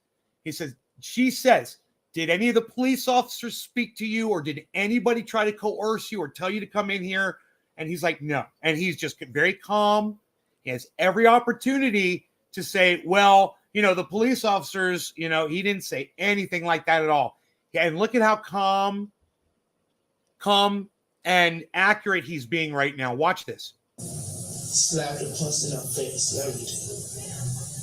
He says, she says, did any of the police officers speak to you, or did anybody try to coerce you or tell you to come in here? And he's like, no. And he's just very calm. He has every opportunity to say, well, the police officers, he didn't say anything like that at all. And look at how calm and accurate he's being right now. Watch this. Slapped and punched in her face and everything.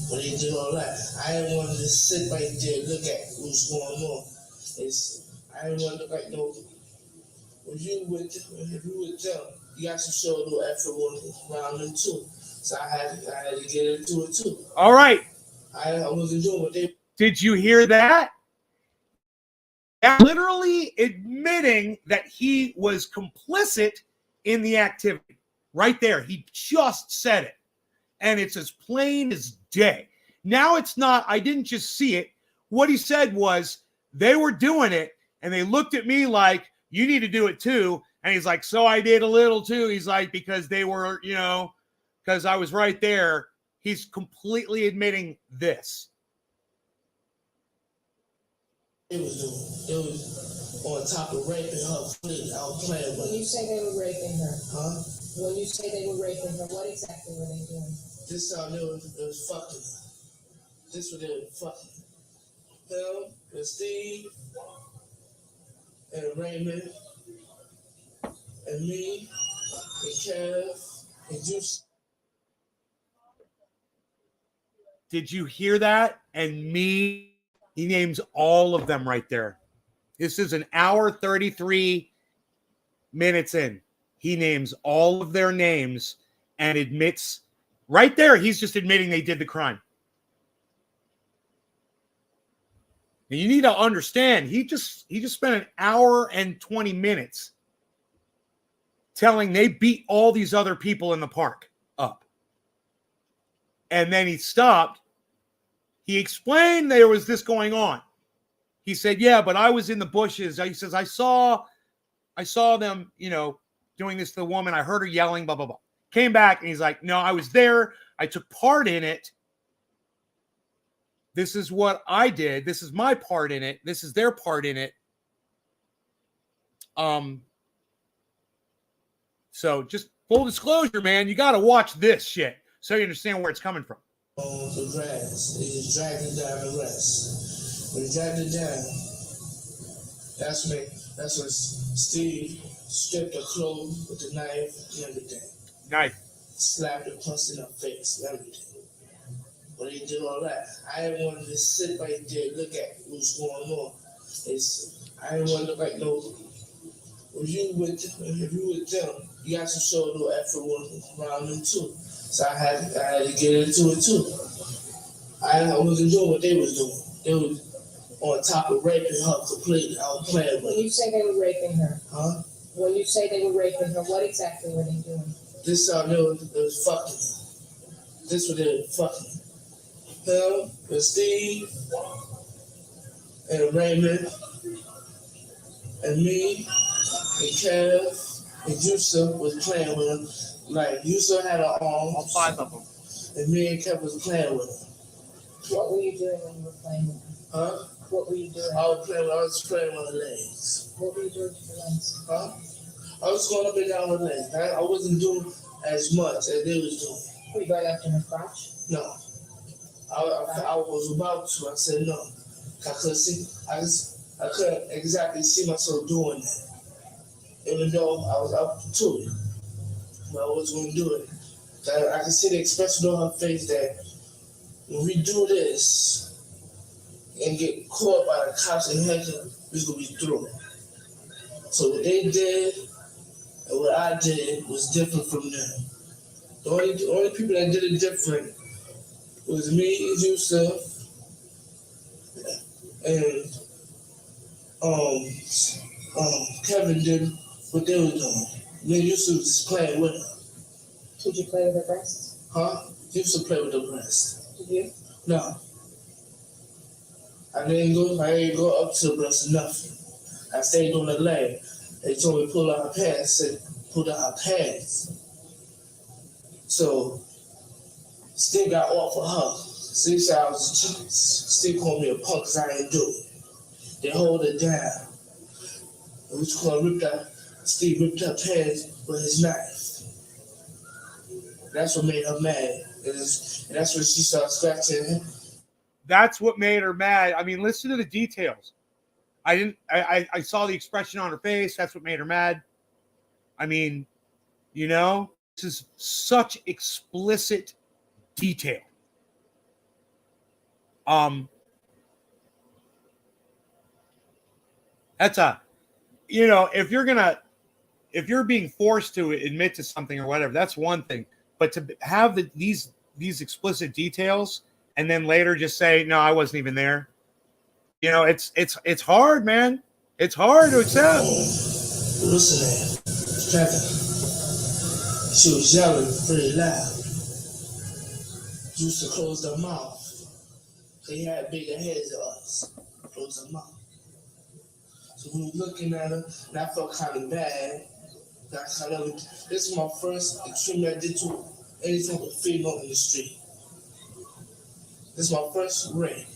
But he did all that. I didn't want to just sit right there and look at what's going on. I didn't want to look like no. If you with them, you got to show a little effort around them too. So I had to get into it too. All right. I wasn't doing what they. Did you hear that? Literally admitting that he was complicit in the activity. Right there. He just said it. And it's as plain as day. Now it's not, I didn't just see it. What he said was, they were doing it, and they looked at me like, you need to do it too. And he's like, so I did a little too. He's like, because they were, because I was right there. He's completely admitting this. It was on top of raping her. I was playing with her. When you say they were raping her, huh? When you say they were raping her, what exactly were they doing? This time it was fucking her. This was they were fucking. Him and Steve and Raymond and me and Kev and Juice. Did you hear that? And me, he names all of them right there. This is an hour 33 minutes in. He names all of their names and admits right there. He's just admitting they did the crime. And you need to understand, he just spent an hour and 20 minutes telling they beat all these other people in the park up. And then he stopped. He explained there was this going on. He said, yeah, but I was in the bushes. He says, I saw them, doing this to the woman. I heard her yelling, blah, blah, blah. Came back and he's like, no, I was there. I took part in it. This is what I did. This is my part in it. This is their part in it. So just full disclosure, man, you got to watch this shit so you understand where it's coming from. On the grass, they just dragged it down the grass. When they dragged it down, that's when Steve stripped her clothes with the knife and everything. Knife. Slapped her, punched in her face and everything. But he did all that. I didn't want to just sit right there and look at what's going on. I didn't want to look like no. If you with them, you got to show a little effort around them too. So I had to get into it too. I wasn't doing what they was doing. They was on top of raping her completely. I was playing with her. When you say they were raping her, huh? When you say they were raping her, what exactly were they doing? This time they was fucking her. This was they were fucking her. Him and Steve and Raymond and me and Kev and Yusuf was playing with him. Like Yusuf had her arms. All five of them. And me and Kev was playing with him. What were you doing when you were playing with her? Huh? What were you doing? I was playing with her legs. What were you doing with her legs? Huh? I was going up and down her legs. I wasn't doing as much as they was doing. Were you going after her crotch? No. I was about to. I said no. I couldn't see. I couldn't exactly see myself doing that. Even though I was up to it, but I wasn't going to do it. I could see the expression on her face that when we do this and get caught by the cops and heckling, we're going to be through. So what they did and what I did was different from them. The only people that did it different was me, Yusuf, and Kevin did what they were doing. Me and Yusuf was just playing with her. Did you play with her breasts? Huh? Yusuf played with her breasts. Did you? No. I didn't go up to the breast or nothing. I stayed on the leg. They told me to pull out her pants. Said pull out her pants. So Steve got off of her. Steve said Steve called me a punk because I didn't do it. They hold it down. And we just gonna Steve ripped her pants with his knife. That's what made her mad. And that's when she started scratching him. That's what made her mad. I mean, listen to the details. I saw the expression on her face. That's what made her mad. I mean, you know, this is such explicit detail. That's a, you know, if you're being forced to admit to something or whatever, that's one thing. But to have these explicit details and then later just say, no, I wasn't even there. You know, it's hard, man. It's hard to accept. Listen, Kevin. She was yelling pretty loud. Used to close their mouth. They had bigger heads than us. Close their mouth. So we were looking at her, and I felt kind of bad. This is my first extreme I did to any type of female in the street. This is my first rape.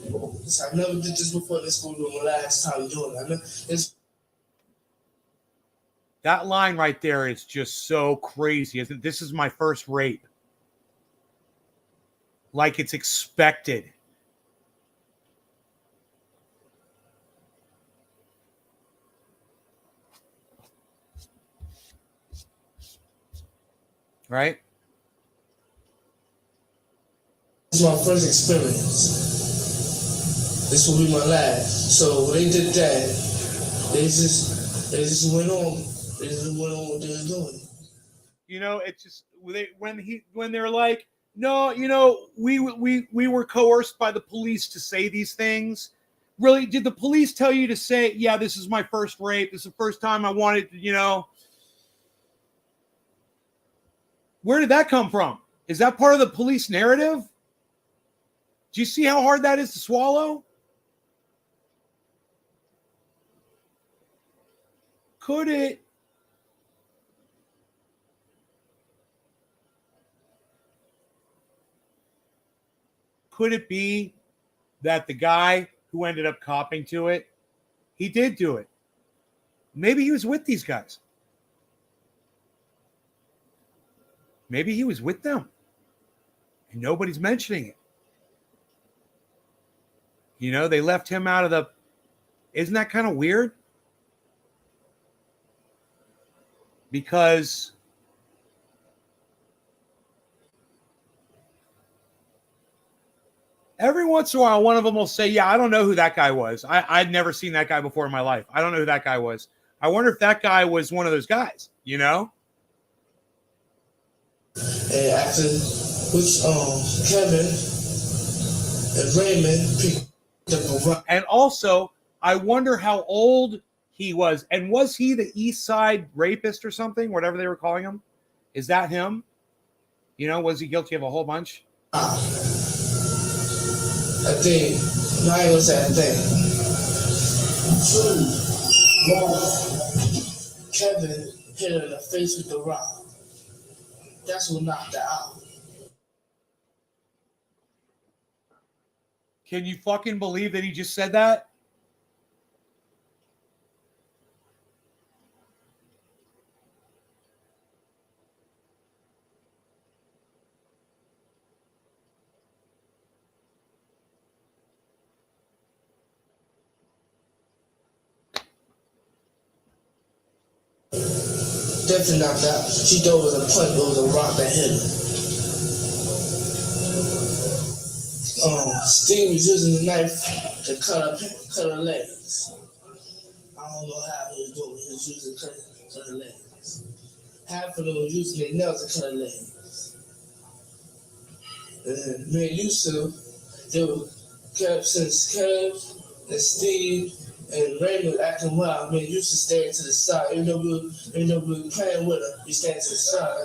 I never did this before. This will be my last time doing it. That line right there is just so crazy, isn't it? This is my first rape. Like it's expected. Right? This is my first experience. This will be my last. So when they did that, they just went on. They just went on what they were doing. You know, it's just when they're like, no, you know, we were coerced by the police to say these things. Really, did the police tell you to say, yeah, this is my first rape. This is the first time I wanted to, you know? Where did that come from? Is that part of the police narrative? Do you see how hard that is to swallow? Could it? Could it be that the guy who ended up copping to it, he did do it? Maybe he was with these guys. Maybe he was with them. And nobody's mentioning it. You know, they left him out of the... Isn't that kind of weird? Because every once in a while, one of them will say, yeah, I don't know who that guy was. I'd never seen that guy before in my life. I don't know who that guy was. I wonder if that guy was one of those guys, you know? And after which Kevin and Raymond picked up. And also, I wonder how old he was. And was he the East Side rapist or something? Whatever they were calling him. Is that him? You know, was he guilty of a whole bunch? I think I was that thing. Kevin hit her in the face with the rock. That's what knocked her out. Can you fucking believe that he just said that? Definitely knocked out. She thought it was a punch, it was a rock that hit her. Steve was using the knife to cut her legs. I don't know how he was doing it. He was using cut her legs. Half of them was using their nails to cut her legs. And me and Yusuf, they were since Kev and Steve and Raymond acting wild, me and Yusuf staying to the side. Even though we were playing with her, we staying to the side.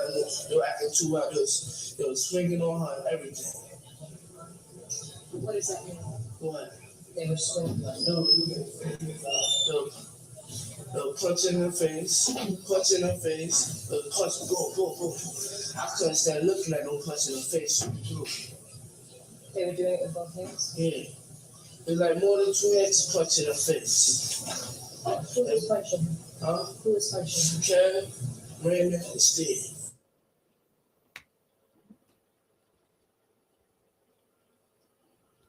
They were acting too wild. They were swinging on her and everything. What does that mean? What? They were swinging. They were punching her face, punch, boom, boom, boom. I couldn't stand looking at them punching her face. They were doing it with both hands? Yeah. It was like more than 2 hands punching her face. Who was punching? Huh? Who was punching? Kevin, Raymond, and Steve.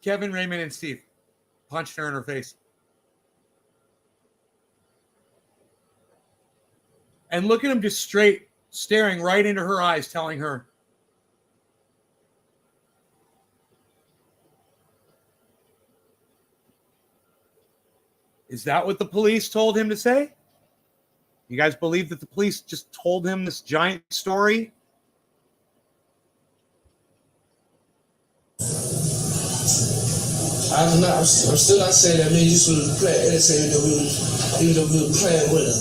Kevin, Raymond, and Steve punched her in her face. And look at him just straight staring right into her eyes, telling her, is that what the police told him to say? You guys believe that the police just told him this giant story? I'm still not saying that me and Yusuf was playing innocent, even though we were playing with her.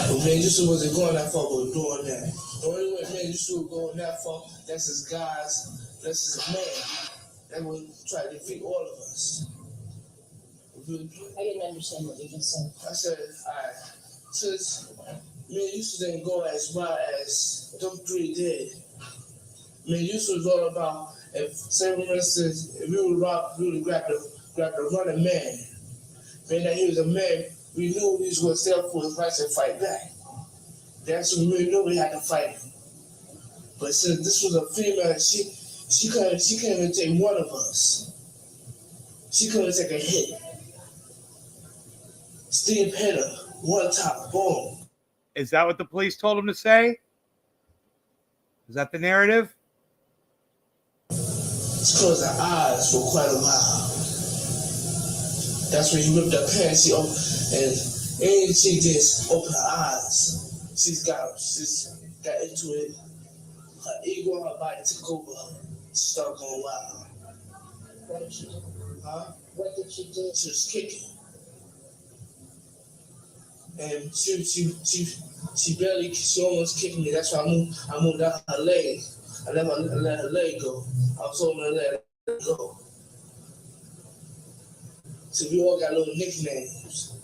But me and Yusuf wasn't going that far, but we were doing that. The only way me and Yusuf were going that far, that's his guys, that's his man. That would try to defeat all of us. I didn't understand what you just said. I said, alright, since me and Yusuf didn't go as far as them three did. Me and Yusuf was all about, if, say for instance, if we would grab the running man, being that he was a man, we knew he was going to stand up for his rights and fight back. That's when we knew we had to fight him. But since this was a female, she couldn't even take one of us. She couldn't take a hit. Steve hit her, one top, boom. Is that what the police told him to say? Is that the narrative? She closed her eyes for quite a while. That's when he ripped her pants, and she just opened her eyes. She's got into it. Her ego, her body took over. She started going wild. What did she do? Huh? What did she do? She was kicking. And she almost kicked me. That's why I moved out her leg. I let her leg go. I was told her to let her go. So we all got little nicknames.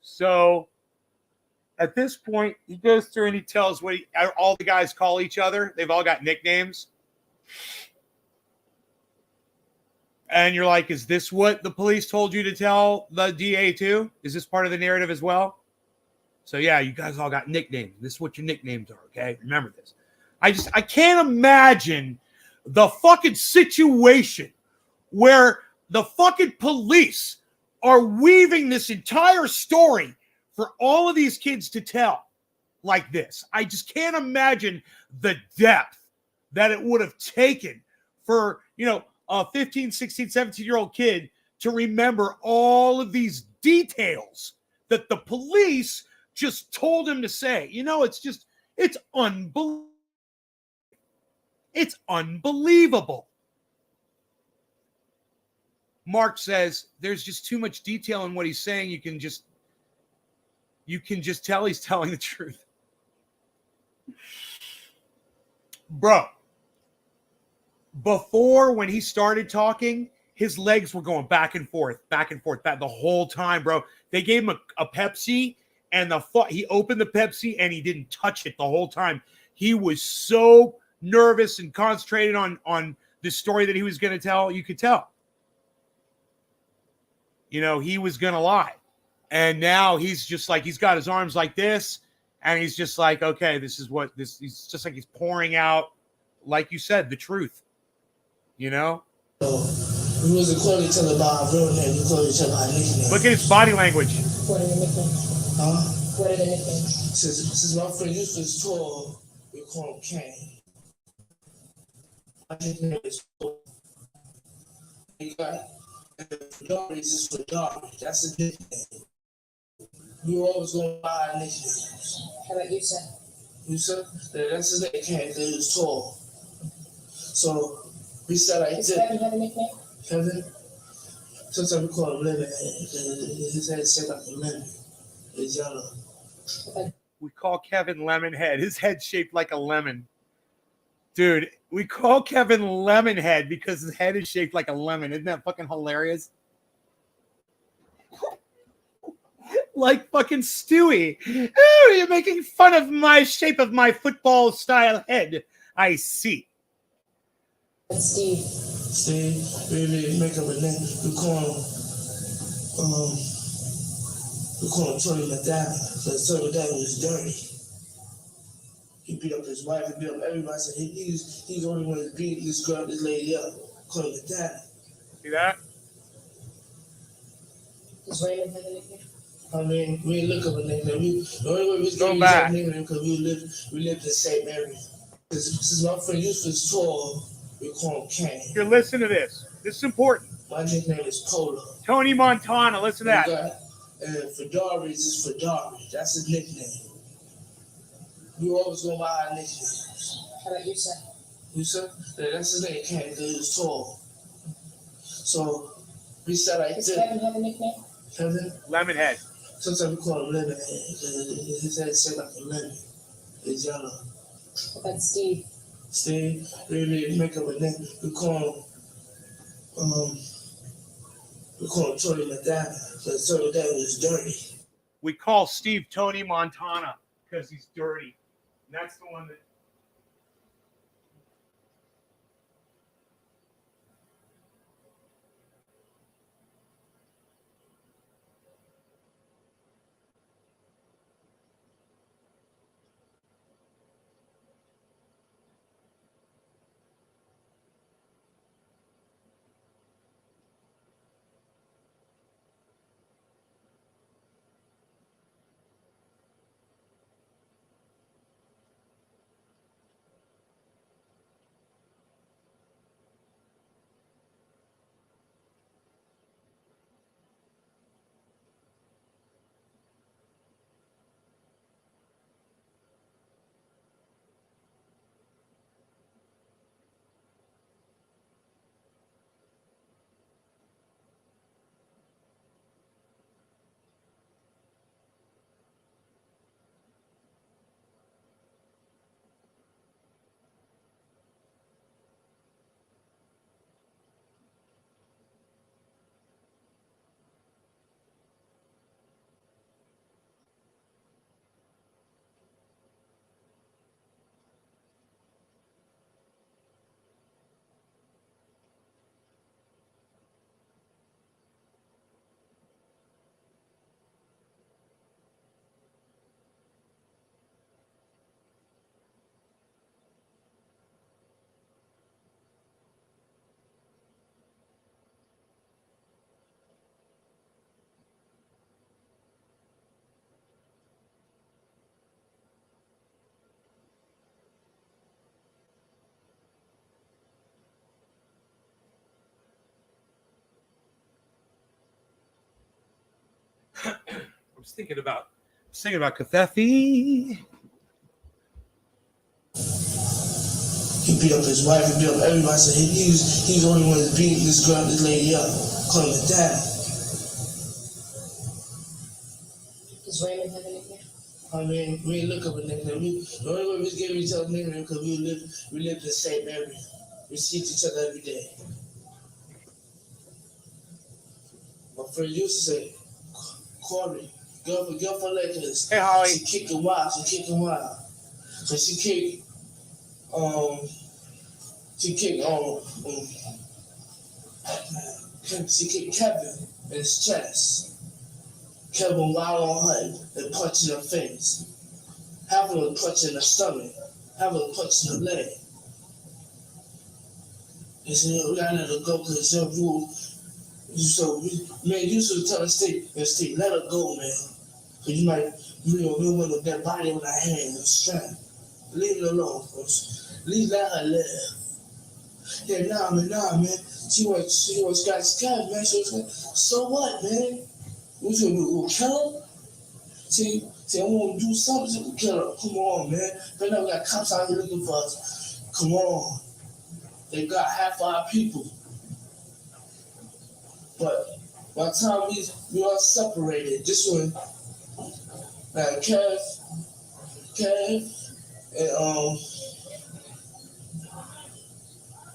So at this point, he goes through and he tells what all the guys call each other. They've all got nicknames. And you're like, is this what the police told you to tell the DA too? Is this part of the narrative as well? So yeah, you guys all got nicknames. This is what your nicknames are, okay? Remember this. I can't imagine the fucking situation where the fucking police are weaving this entire story for all of these kids to tell like this. I just can't imagine the depth that it would have taken for, a 15, 16, 17-year-old kid to remember all of these details that the police just told him to say. It's unbelievable. It's unbelievable. Mark says there's just too much detail in what he's saying. You can just tell he's telling the truth. Bro, before when he started talking, his legs were going back and forth the whole time, bro. They gave him a Pepsi, and he opened the Pepsi and he didn't touch it the whole time. He was so nervous and concentrated on the story that he was going to tell. You could tell. He was going to lie. And now he's just like, he's got his arms like this, and he's just like, okay, he's just like he's pouring out, like you said, the truth. We wasn't calling each other by our real name, we called each other by nicknames. Look at his body language. What are the nicknames? Huh? What are the nicknames? Since my friend Eustace tall, we call him Kane. My nickname is Tall. He got Dari is for Dari. That's his nickname. We were always going by our nicknames. How about you, sir? Yusuf? That's his nickname, because he was tall. So we said like Does this. Kevin have a nickname? Kevin? Sometimes we call him Lemon. His head is shaped like a lemon. It's yellow. We call Kevin Lemonhead. His head's shaped like a lemon. Dude, we call Kevin Lemonhead because his head is shaped like a lemon. Isn't that fucking hilarious? Like fucking Stewie. Oh, you're making fun of my shape of my football style head. I see. Steve. Steve, we make up a name. We call him Tony Madonna, because Tony Madonna was dirty. He beat up his wife, he beat up everybody. So he's the only one that beat this lady up, called Madonna. See that? Does Raymond have a nickname? I mean, we didn't look up a nickname. The only way we was Go giving each back. other a nickname because we lived in the same area. Since my friend Yusuf is tall, we call him Kane. Here, listen to this. This is important. My nickname is Polo. Tony Montana, listen to that. And Fedari is Fedari. That's his nickname. We always go by our nicknames. How about Yusuf? Yusuf? Yeah, that's his name, Kane, because he was tall. So we said like Does this. Kevin have a nickname? Kevin? Lemonhead. Sometimes we call him Lemonhead because his head shaped like a lemon. It's yellow. What about Steve? Steve, we make up a name. We call him Tony Montana because Tony Montana is dirty. We call Steve Tony Montana because he's dirty. And that's the one that. I was thinking about Kathefi. He beat up his wife, he beat up everybody. So he's the only one that's beating this lady up, calling her dad. Does Raymond have a nickname? I mean, we didn't look up a nickname. The only way we was giving each other a nickname because we lived in the same area. We see each other every day. My friend used to say, Corey, girl for Lakers. Hey, Holly. She kicking wild. So she kicked Kevin in his chest. Kevin wild on her and punched in her face. Having a punch in the stomach. Having a punch in the leg. He said, we gotta let her go because you should tell her, Steve, let her go, man. Because we don't want that body with our hands and strap. Leave it alone. Let her live. Yeah, nah, man. She was got scared, man. So what, man? What you gonna kill her? See, I want to do something to kill her. Come on, man. Right now we got cops out here looking for us. Come on. They got half our people. But by the time we all separated, this one, Kev,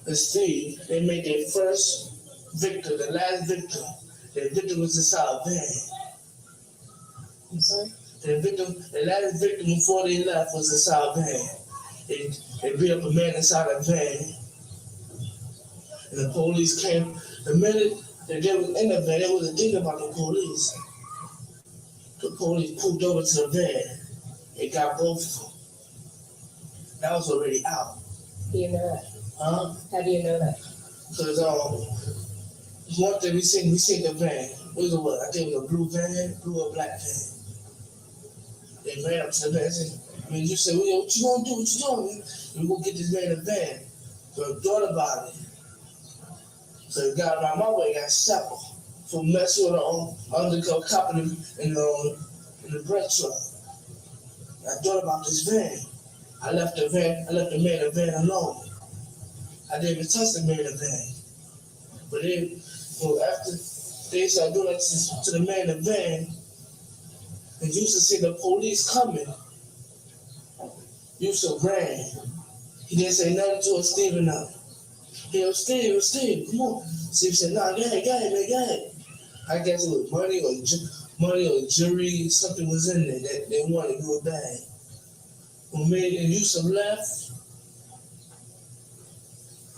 and Steve, they made their first victim, the last victim. Their victim was inside a van. I'm sorry? The last victim before they left was inside a van. They beat up a man inside a van. And the police came. The minute that they was in the van, they wasn't thinking about the police. The police pulled over to the van and got both of them. That was already out. Do you know that? Huh? How do you know that? Because one thing we seen the van. It was a what? I think it was a blue van, blue or black van. They ran up to the van and said, you said, well, what you gonna do? What you doing? We gonna get this man a van. So I thought about it. So he got around my way, got shot for messing with an undercover cop in the bread truck. I thought about this van. I left the man in the van alone. I didn't even touch the man in the van. But then, after they started doing that to the man in the van, and used to see the police coming, Yusuf ran. He didn't say nothing to Steven now. He was Steve, come on. Steve said, nah, go ahead, man, go ahead. I guess it was money or jury, something was in there that they wanted real bad. When me and Yusuf left,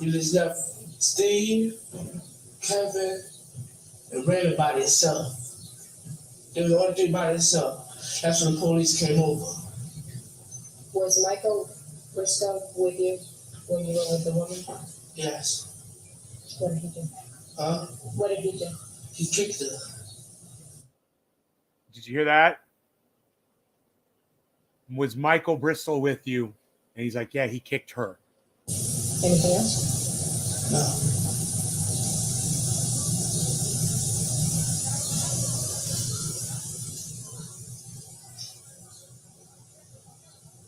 we just left Steve, Kevin, and Raymond by themselves. They were the only three by themselves. That's when the police came over. Was Michael Bristow with you when you were with the woman? Yes. What did he do? Huh? What did he do? He kicked her. Did you hear that? Was Michael Bristol with you? And he's like, yeah, he kicked her. Anything else? No.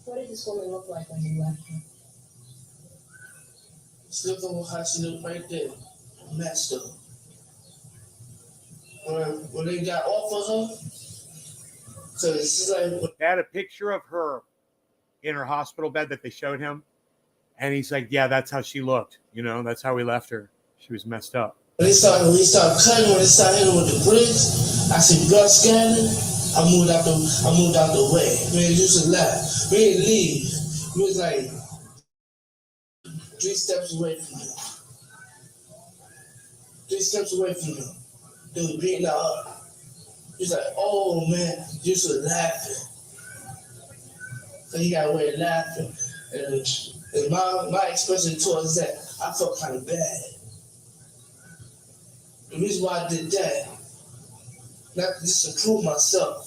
What did this woman look like when you left her? Look at how she looked right there. Messed up. When they got off of her, so it's like they had a picture of her in her hospital bed that they showed him, and he's like, "Yeah, that's how she looked. You know, that's how we left her. She was messed up." When they started cutting, when they started hitting with the bricks, I see blood scattering. I moved out the way. Man, used to laugh. We didn't leave. We was like 3 steps away from them. 3 steps away from them. They was beating her up. He's like, oh man, used to laughing. So he got away laughing. And my expression towards that, I felt kind of bad. The reason why I did that, not just to prove myself,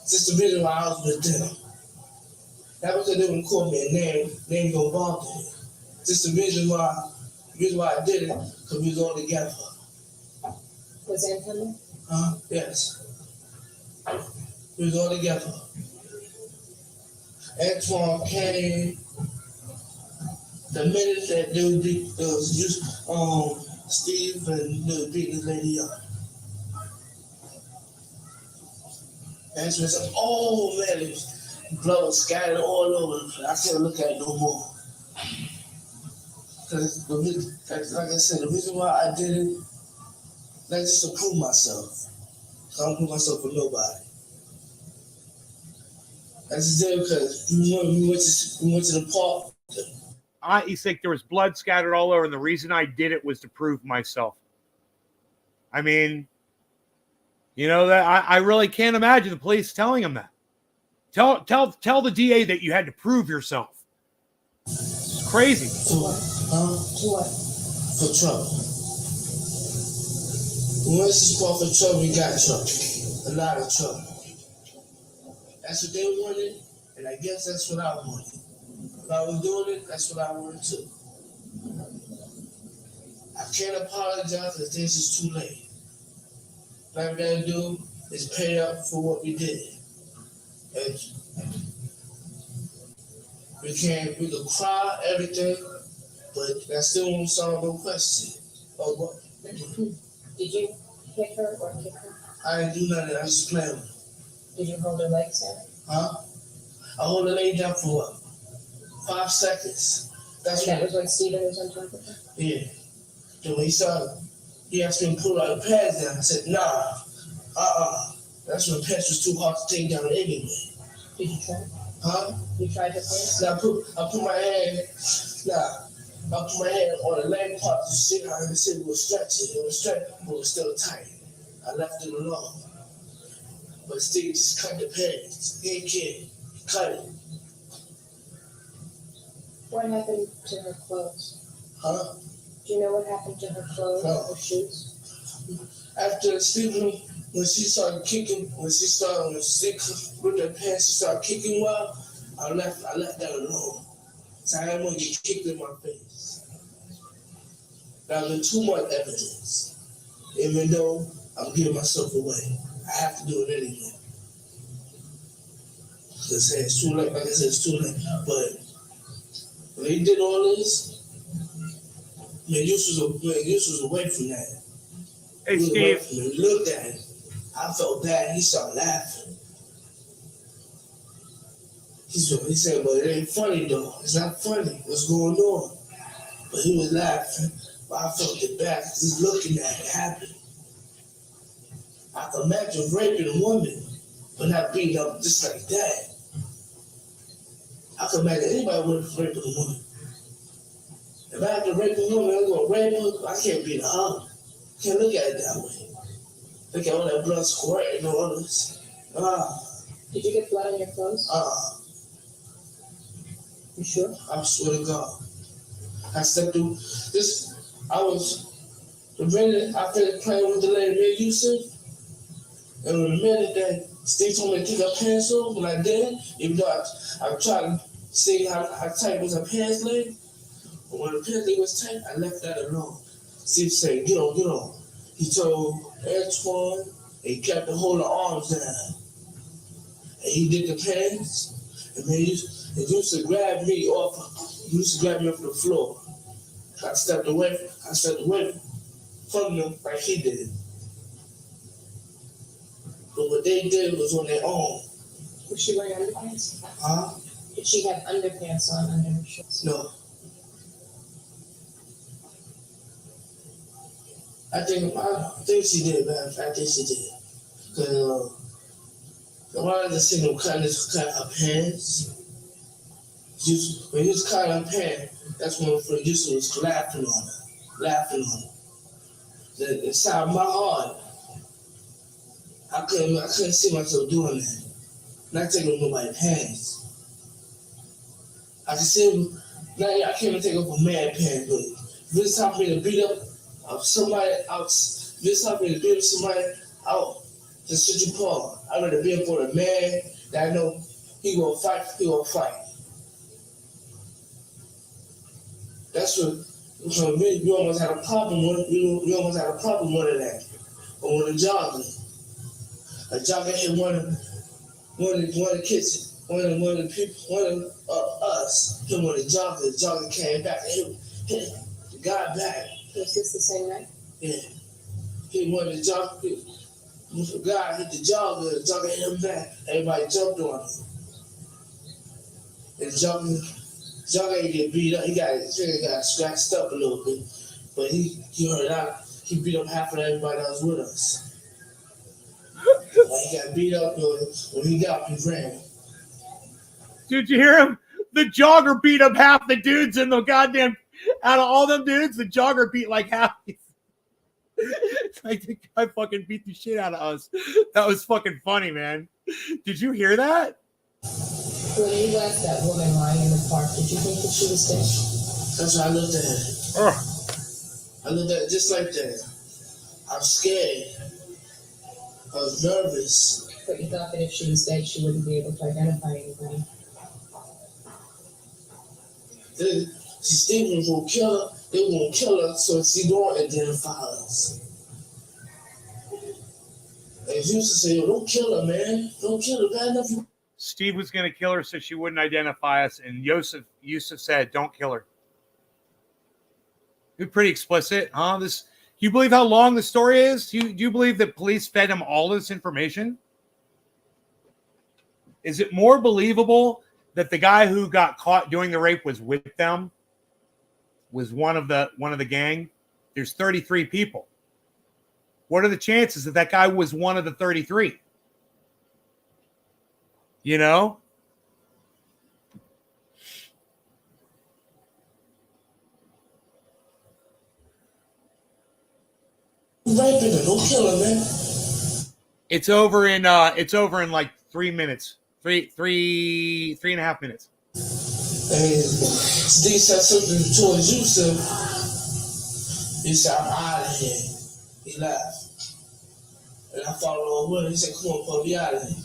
just the reason why I was with them. Not because they wouldn't call me a name, they ain't gonna bother me. Just the reason why I did it, because we was all together. Was Anthony? Yes. We was all together. Antoine came. The minute that they would beat, Steve and they would beat this lady up. And she was like, oh man, blood was scattered all over the place. I can't look at it no more. Because, like I said, the reason why I did it, not just to prove myself. I don't prove myself for nobody. I just did it because we went to the park. He said there was blood scattered all over, and the reason I did it was to prove myself. I mean, you know, that I really can't imagine the police telling him that. Tell the DA that you had to prove yourself. It's crazy. To what? For trouble. We went to sport for trouble, we got trouble. A lot of trouble. That's what they wanted, and I guess that's what I wanted. If I was doing it, that's what I wanted too. I can't apologize because this is too late. What I gotta do is pay up for what we did. And we can cry, everything, but that still won't solve no question. Oh, what? Did you hit her or kick her? I didn't do nothing, I just played with her. Did you hold her legs down? Huh? I hold her leg down for what? 5 seconds. That was when Steven was on top of her? Yeah. Then when he asked me to pull out the pads down. I said, nah, That's when pants was too hard to take down anyway. Did you try? Huh? You tried to pull? Now I put my hand on the leg part to see how it said it was stretching. It was stretching, but it was still tight. I left it alone. But Steve just cut the pants. He ain't kidding. Cut it. What happened to her clothes? Huh? Do you know what happened to her clothes No. or shoes? After Stephen, when she started kicking, when she with her pants, she started kicking well, I left that alone. So I didn't want to get kicked in my face. Now there's too much evidence. Even though I'm giving myself away, I have to do it anyway. Because it's too late, like I said, it's too late. But when they did all this, Use was away from that. Hey, Steve. He looked at it. I felt bad. He started laughing. He said, but it ain't funny though. It's not funny. What's going on? But he was laughing. But I felt it bad just looking at it happen. I can imagine raping a woman, but not beating up just like that. I can imagine anybody would have raped a woman. If I have to rape a woman, I'm going to rape her. I can't beat her up. Can't look at it that way. Look at all that blood squirting and all this. Did you get blood on your clothes? You sure? I swear to God. I stepped through this. The minute I finished playing with the lady, me and Yusuf, and the minute that Steve told me to take her pants off, when I did, even though I tried to see how tight was her pants leg, but when the pants leg was tight, I left that alone. Steve said, get on. He told Antoine, and he kept the whole arms down. And he did the pants, and then he used to grab me off the floor. I stepped away from them like he did. But what they did was on their own. Was she wearing underpants? Huh? Did she have underpants on under her shorts? No. I think she did, man. I think she did. Because one of the single cut her pants. When he was cutting her pants, that's when Yusuf was laughing on her. Then inside my heart, I couldn't see myself doing that. Not taking nobody's pants. I can see him. Now I can't even take off a man's pants, but if it's time for me to beat up somebody out, if it's time for me to beat up somebody out to Central Park, I'd rather be up for a man that I know he gonna fight. That's what we almost had a problem with. We almost had a problem with that. But when a jogger hit one of the kids, one of the people, one of us, hit one of the jogger came back and hit the guy back. Was this the same night? Yeah. Hit one of the jogger, the guy hit the jogger hit him back. Everybody jumped on him. And the jogger ain't get beat up. He got scratched up a little bit, but he hurt out. He beat up half of everybody that was with us. He got beat up when he got up, he ran. Did you hear him? The jogger beat up half the dudes in the goddamn. Out of all them dudes, the jogger beat like half. It's like the guy fucking beat the shit out of us. That was fucking funny, man. Did you hear that? When you left that woman lying in the park, did you think that she was dead? That's how I looked at it. I looked at it just like that. I was scared. I was nervous. But you thought that if she was dead, she wouldn't be able to identify anybody. Stephen was gonna kill her. They were gonna kill her, so she don't identify us. And she used to say, "Don't kill her, man. Don't kill her. Bad enough." Steve was going to kill her so she wouldn't identify us, and Yusuf said, "Don't kill her." You're pretty explicit, huh? Do you believe how long the story is? Do you believe that police fed him all this information? Is it more believable that the guy who got caught doing the rape was with them? Was one of the gang? There's 33 people. What are the chances that that guy was one of the 33? You know? Raping her, don't kill her, man. It's over in like 3 minutes. Three and a half minutes. And Steve said something towards Yusuf. He said, I'm out of here. He left. And I followed him with him. He said, come on, pull me out of here.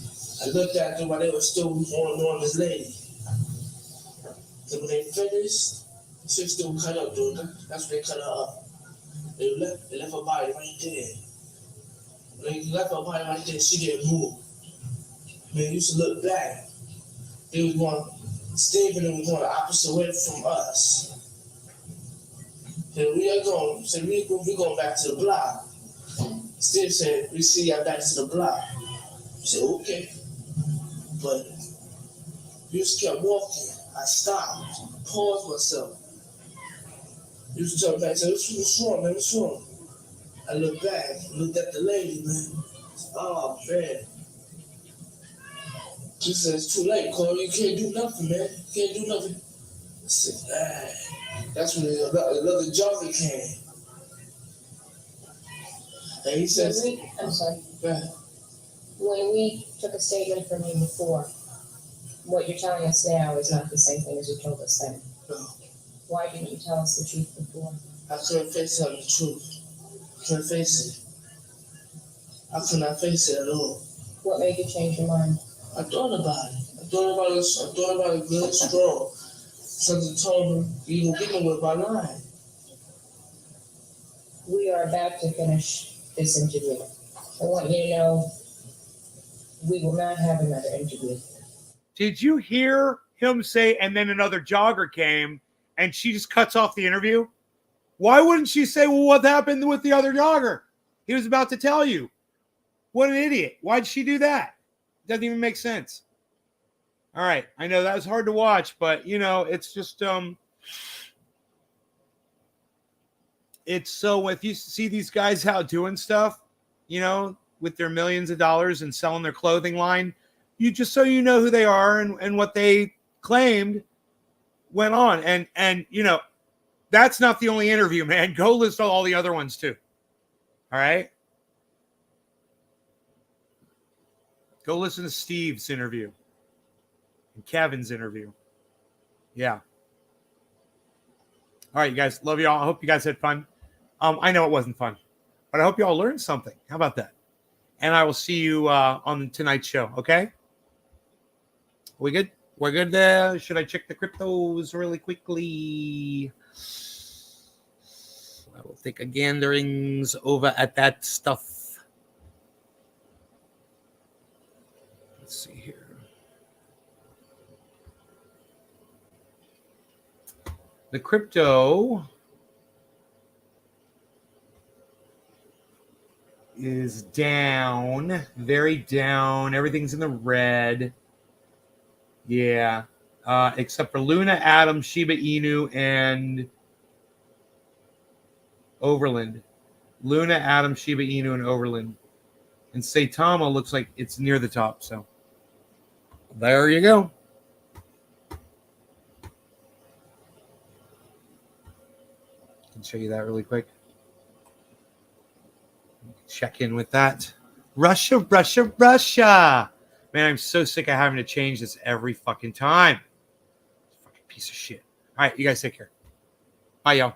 I looked at them while they were still on this lady. So when they finished, she was still cut up, dude. That's when they cut her up. They left her body right there. When they left her body right there, she didn't move. Man, you used to look back. They was going, Steve and them was going the opposite way from us. So we going back to the block. Steve said, we see y'all back to the block. I said, okay. But you just kept walking. I stopped, paused myself. You used to tell me back, I said, what's wrong, man? What's wrong? I looked back, looked at the lady, man. Oh, man. She said, it's too late, Corey. You can't do nothing, man. You can't do nothing. I said, man. That's when another jogger came. And he says, I'm sorry. go ahead. When we took a statement from you before, what you're telling us now is not the same thing as you told us then. No. Why didn't you tell us the truth before? I couldn't face telling the truth. I couldn't face it. I could not face it at all. What made you change your mind? I thought about it. I thought about it good, strong. Something told me you can get me with my line. We are about to finish this interview. I want you to know we will not have another interview. Did you hear him say, and then another jogger came, and she just cuts off the interview? Why wouldn't she say, well, what happened with the other jogger? He was about to tell you. What an idiot. Why'd she do that? Doesn't even make sense. All right. I know that was hard to watch, but, it's just, it's so if you see these guys out doing stuff, with their millions of dollars and selling their clothing line, you just so you know who they are and what they claimed went on. And that's not the only interview, man. Go list all the other ones too. All right. Go listen to Steve's interview and Kevin's interview. Yeah. All right, you guys. Love y'all. I hope you guys had fun. I know it wasn't fun, but I hope you all learned something. How about that? And I will see you on tonight's show. Okay. We good? We're good there. Should I check the cryptos really quickly? I will take a ganderings over at that stuff. Let's see here. The crypto is down, very down. Everything's in the red. Yeah. Except for Luna, Atom, Shiba Inu, and Overland. Luna, Atom, Shiba Inu, and Overland. And Saitama looks like it's near the top. So there you go. I can show you that really quick. Check in with that. Russia, Russia, Russia. Man, I'm so sick of having to change this every fucking time. Fucking piece of shit. All right, you guys take care. Bye, y'all.